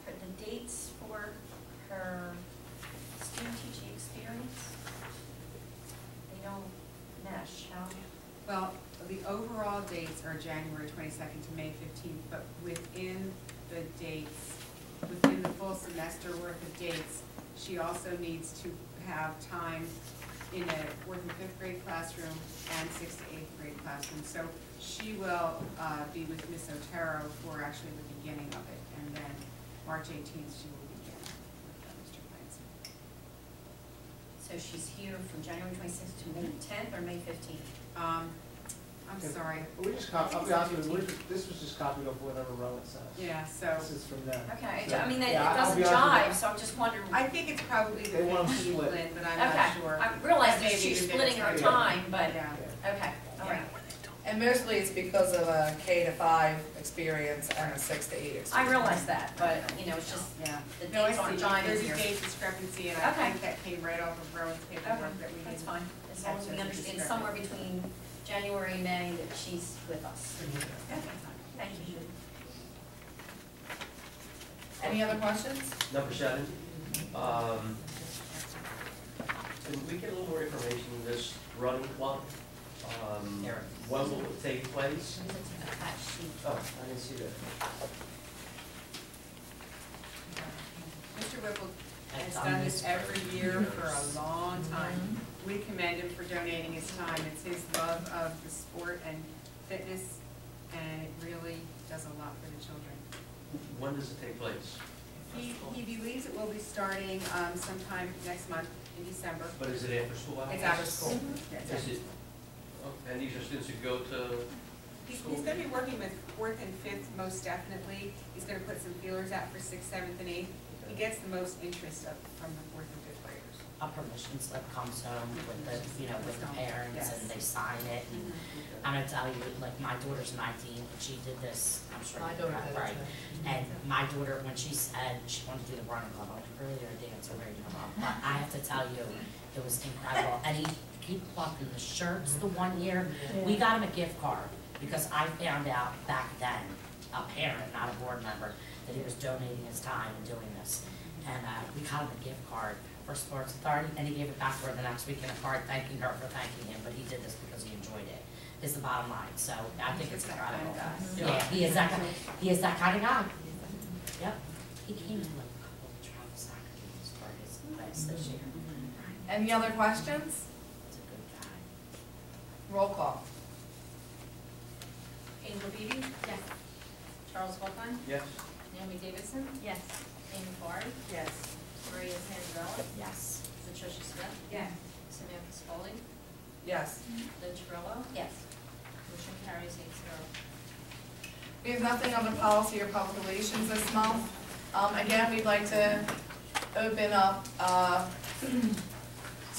For the dates for her student teaching experience, they don't mesh, how? Well, the overall dates are January 22nd to May 15th, but within the dates, within the full semester worth of dates, she also needs to have time in a 4th and 5th grade classroom and 6th to 8th grade classroom. So she will be with Miss Otero for actually the beginning of it, and then March 18th she will begin with Mr. Clancy. So she's here from January 26th to May 10th or May 15th? I'm sorry. We just I'll be honest with you, this was just copied off whatever Rowan says. Yeah, so This is from them. Okay, So, I mean, it yeah, I'll doesn't be honest with jive, you. so I'm just wondering. I think it's probably the They want 'em 15th, split. Lynn, but I'm Okay, not sure. I realize that Maybe she's even splitting her it's- time, but, Yeah. okay, all right. And mostly it's because of a K to 5 experience and a 6 to 8 experience. I realize that, but, you know, it's just, Yeah. the No, I dates aren't see. jiving There's here. a date discrepancy, and I Okay. think that came right off of Rowan's Okay, paperwork that we that's didn't. fine, as long as we That's understand just somewhere between January and May that she's with us. Okay. Thank you. Any other questions? Number 7, can we get a little more information on this running club? There. When will it take place? Attached sheet. Oh, I didn't see that. Mr. Whipple has It's on done this this every year for a long time. We commend him for donating his time. It's his love of the sport and fitness, and it really does a lot for the children. When does it take place? He believes it will be starting sometime next month in December. But is it after school hours? It's after school. Yes. Is it, and these are students who go to He's school? gonna be working with 4th and 5th most definitely. He's gonna put some feelers out for 6th, 7th, and 8th. He gets the most interest from the 4th and 5th graders. A permission slip comes home with the, with the parents Yes. and they sign it. And I'm gonna tell you, like, my daughter's 19, and she did this, I'm sure My you daughter know, did it right? too. And my daughter, when she said she wanted to do the running club, I'm like, really, you're a dancer, where you from? But I have to tell you, it was incredible. And he plucked the shirts the one year. We got him a gift card, because I found out back then, a parent, not a board member, that he was donating his time and doing this. And we got him a gift card for Sports Authority, and he gave it back to her the next week in a card thanking her for thanking him, but he did this because he enjoyed it, is the bottom line. So I think it's He's that kind incredible. of guy. Yeah, he is that kind of guy. Yep. He came to like a couple of travel soccer games for his class this year. Any other questions? He's a good guy. Roll call. Angel Beebe? Yes. Charles Wilkine? Yes. Naomi Davidson? Yes. Amy Farr? Yes. Maria Panzarella? Yes. Patricia Smith? Yes. Samantha Spalding? Yes. Lynn Terrell? Yes. Motion carries 8-0. We have nothing on the policy or public relations this month. Again, we'd like to open up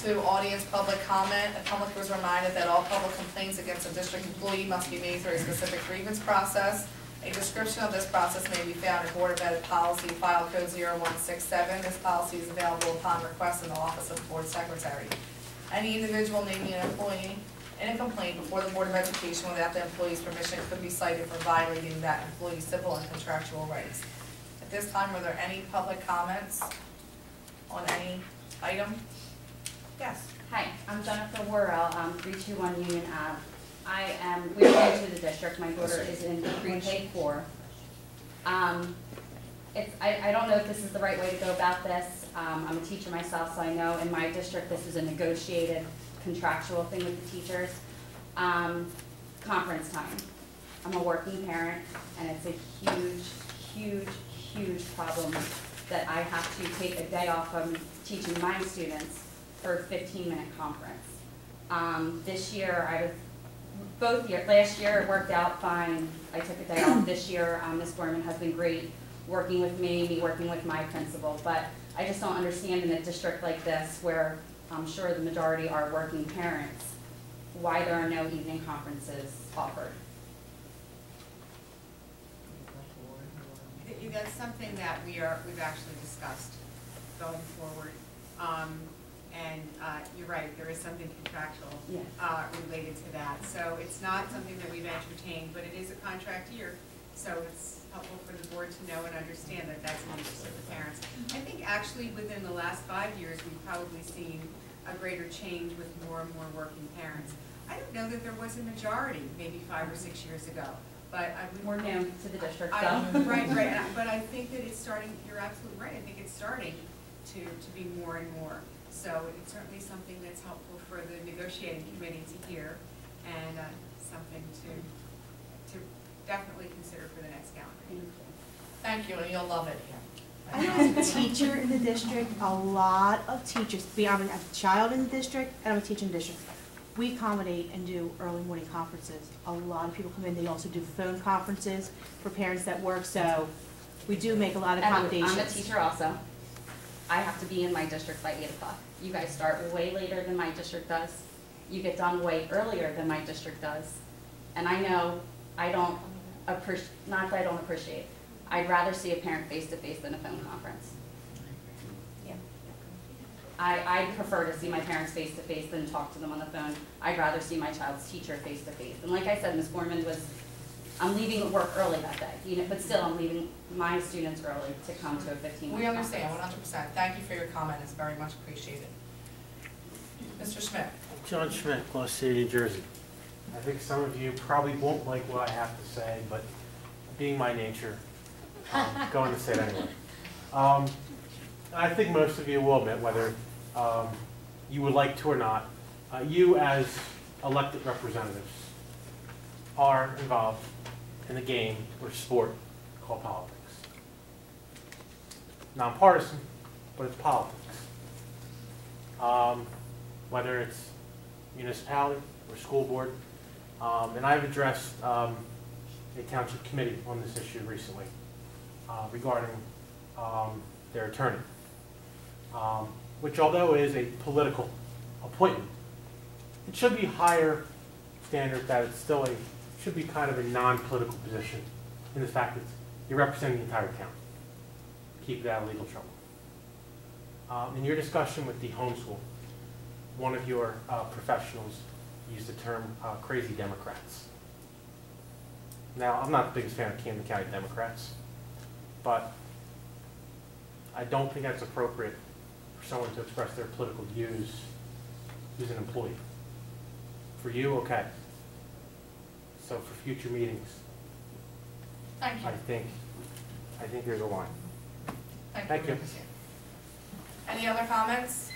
to audience public comment. The public was reminded that all public complaints against a district employee must be made through a specific grievance process. A description of this process may be found in Board of Ed Policy File Code 0167. This policy is available upon request in the Office of the Board Secretary. Any individual naming an employee in a complaint before the Board of Education without the employee's permission could be cited for violating that employee's civil and contractual rights. At this time, are there any public comments on any item? Yes. Hi, I'm Jennifer Worrell, 321 Union Ave. We're new to the district, my daughter is in pre-K4. I don't know if this is the right way to go about this. I'm a teacher myself, so I know in my district this is a negotiated contractual thing with the teachers. Conference time. I'm a working parent, and it's a huge problem that I have to take a day off from teaching my students for a 15-minute conference. This year, last year it worked out fine. I took a day off. This year, Ms. Gorman has been great working with me working with my principal, but I just don't understand in a district like this where I'm sure the majority are working parents, why there are no evening conferences offered. That's something that we've actually discussed going forward. You're right, there is something contractual related to that. So it's not something that we've entertained, but it is a contract year. So it's helpful for the board to know and understand that that's an interest of the parents. I think actually within the last 5 years, we've probably seen a greater change with more and more working parents. I don't know that there was a majority, maybe 5 or 6 years ago, but I would. We're new to the district, Right, so. but I think that it's starting, you're absolutely right, I think it's starting to be more and more. So it's certainly something that's helpful for the negotiating committee to hear, and something to definitely consider for the next calendar year. Thank you, and you'll love it here. I know as a teacher in the district, a lot of teachers, I'm a child in the district and I'm a teacher in the district. We accommodate and do early morning conferences. A lot of people come in, they also do phone conferences for parents that work, so we do make a lot of accommodations. I'm a teacher also. I have to be in my district by 8 o'clock. You guys start way later than my district does. You get done way earlier than my district does. And I know I don't appreciate, not that I don't appreciate, I'd rather see a parent face-to-face than a phone conference. Yeah. I prefer to see my parents face-to-face than talk to them on the phone. I'd rather see my child's teacher face-to-face. And like I said, Ms. Gorman I'm leaving work early that day, but still I'm leaving my students early to come to a 15-minute We understand 100%. Thank you for your comment. It's very much appreciated. Mr. Schmidt. John Schmidt, Los City, New Jersey. I think some of you probably won't like what I have to say, but being my nature, I'm going to say it anyway. I think most of you will admit, whether you would like to or not, you as elected representatives are involved in a game or sport called politics. Nonpartisan, but it's politics. Whether it's municipality or school board. And I've addressed a township committee on this issue recently regarding their attorney, which although is a political appointment, it should be higher standard that it's still should be kind of a non-political position in the fact that you're representing the entire town. Keep it out of legal trouble. In your discussion with the homeschool, one of your professionals used the term crazy Democrats. Now, I'm not the biggest fan of Camden County Democrats, but I don't think that's appropriate for someone to express their political views who's an employee. For you, okay. So for future meetings, Thank you. I think there's a line. Thank you. Any other comments?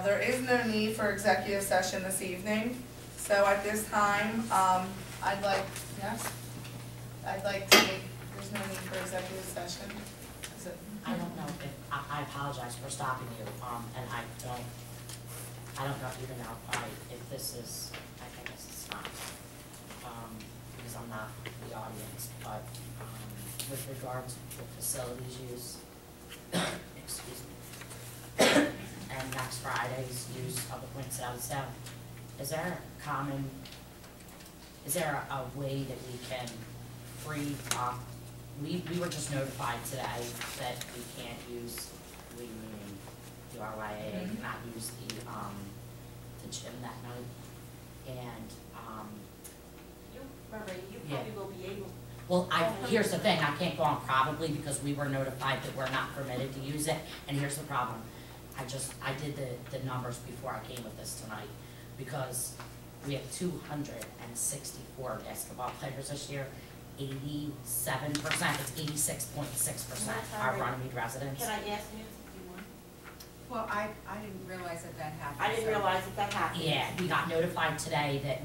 There is no need for executive session this evening. So at this time, I'd like to make, there's no need for executive session. I don't know if, I apologize for stopping you, and I don't know even know if this is, I think this is not, because I'm not the audience, but with regards to facilities use, excuse me, and next Friday's use of the .77, is there a way that we can free up? We were just notified today that we can't use, we meaning the RYA, cannot use the gym that night, and You probably Yeah. will be able. well, here's the thing, I can't go on probably because we were notified that we're not permitted to use it, and here's the problem. I did the numbers before I came with this tonight, because we have 264 basketball players this year. 87%, it's 86.6% are Runnemede residents. Can I ask you if you want? Well, I didn't realize that happened. I didn't realize that happened. Yeah, we got notified today that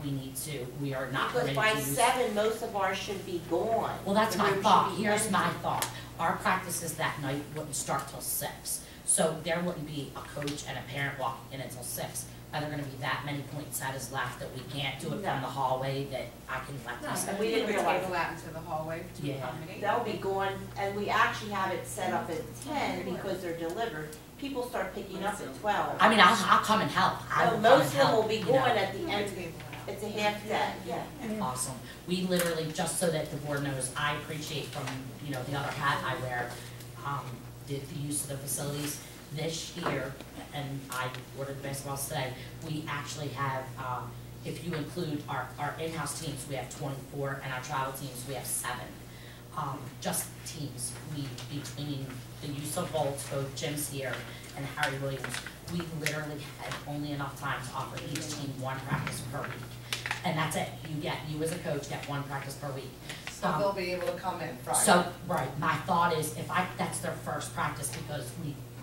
we are not Because permitted by to use. 7, most of ours should be gone. Well, that's The my room should thought, be here's empty. my thought. Our practices that night wouldn't start till 6. So there wouldn't be a coach and a parent walking in until 6. Are there gonna be that many poinsettias left that we can't do it from the hallway that I can let No, them? and we didn't realize table out into the hallway to Yeah. accommodate. They'll be gone, and we actually have it set up at 10 because they're delivered. People start picking up at 12. I mean, I'll come and help, I So will come and most of them will help, be you know. gone at the We'll end. table out. It's a half day, yeah. Awesome. We literally, just so that the board knows, I appreciate from, the other hat I wear, the use of the facilities. This year, and I ordered the basketballs today, we actually have, if you include our in-house teams, we have 24, and our travel teams, we have 7. just teams. We, between the use of Volts, both Jim's here and Harry Williams, we literally had only enough time to offer each team one practice per week. And that's it. You as a coach get one practice per week. So they'll be able to come in Friday. So, right, my thought is that's their first practice because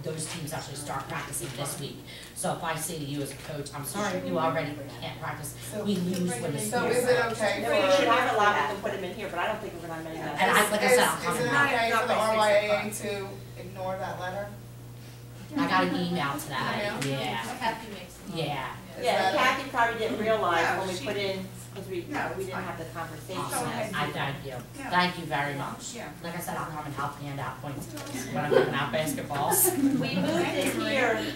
those teams actually start practicing this week. So if I say to you as a coach, I'm sorry, you already can't practice, we lose when the So is it okay No, you should for, have a lot, we can put them in here, but I don't think we're gonna have many. And like I said, I'll come is it and help. okay for the RYAA to ignore that letter? I got an email today, Email? yeah, Kathy makes them. yeah. Is Yeah, that- Kathy probably didn't realize No, when we she- put in, because we No, it's didn't fine. have the conversation. Awesome. ahead. I thank you. Yeah. Thank you very much. Yeah. Like I said, I'll come and help hand out points when I'm giving out basketballs. We moved it here,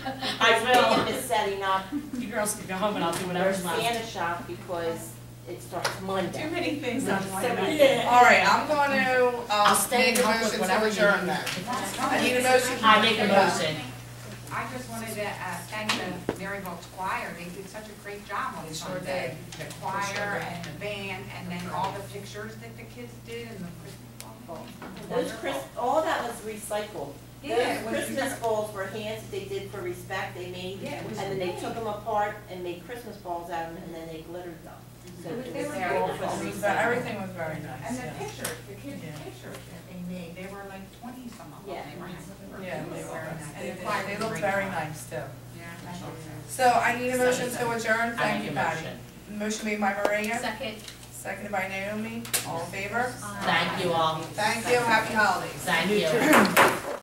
I will. William is setting up You girls can go home and I'll do their whatever's left. Santa shop because it starts Monday. Too many things on one So- night. All right, I'm going to, I'll stay make and a help with motion to whatever you adjourn need. then. I need a motion. I make a motion. I just wanted to thank the Maryville Choir, they did such a great job on They sure Sunday. The They sure choir did. and the band, and then all the pictures that the kids did and the Christmas balls. All that was recycled. Yeah, Those it was Christmas recycled. balls were hands that they did for respect, they made, Yeah, it was and then they great. took them apart and made Christmas balls out of them, and then they glittered them. So It was- it they was were all very for nice. the It was recycling. everything was very nice, And the yeah. pictures, the kids' Yeah. pictures that they made, they were like 20 some of them. Yeah. They were Yeah, they were, very nice. they And the choir they did a looked great very job. nice too. Yeah, thank you. So I need a motion to adjourn, I thank make you, a Patty. motion. Motion made by Maria, Second. seconded by Naomi, all in favor? Thank you all. Thank you, happy holidays. Thank you.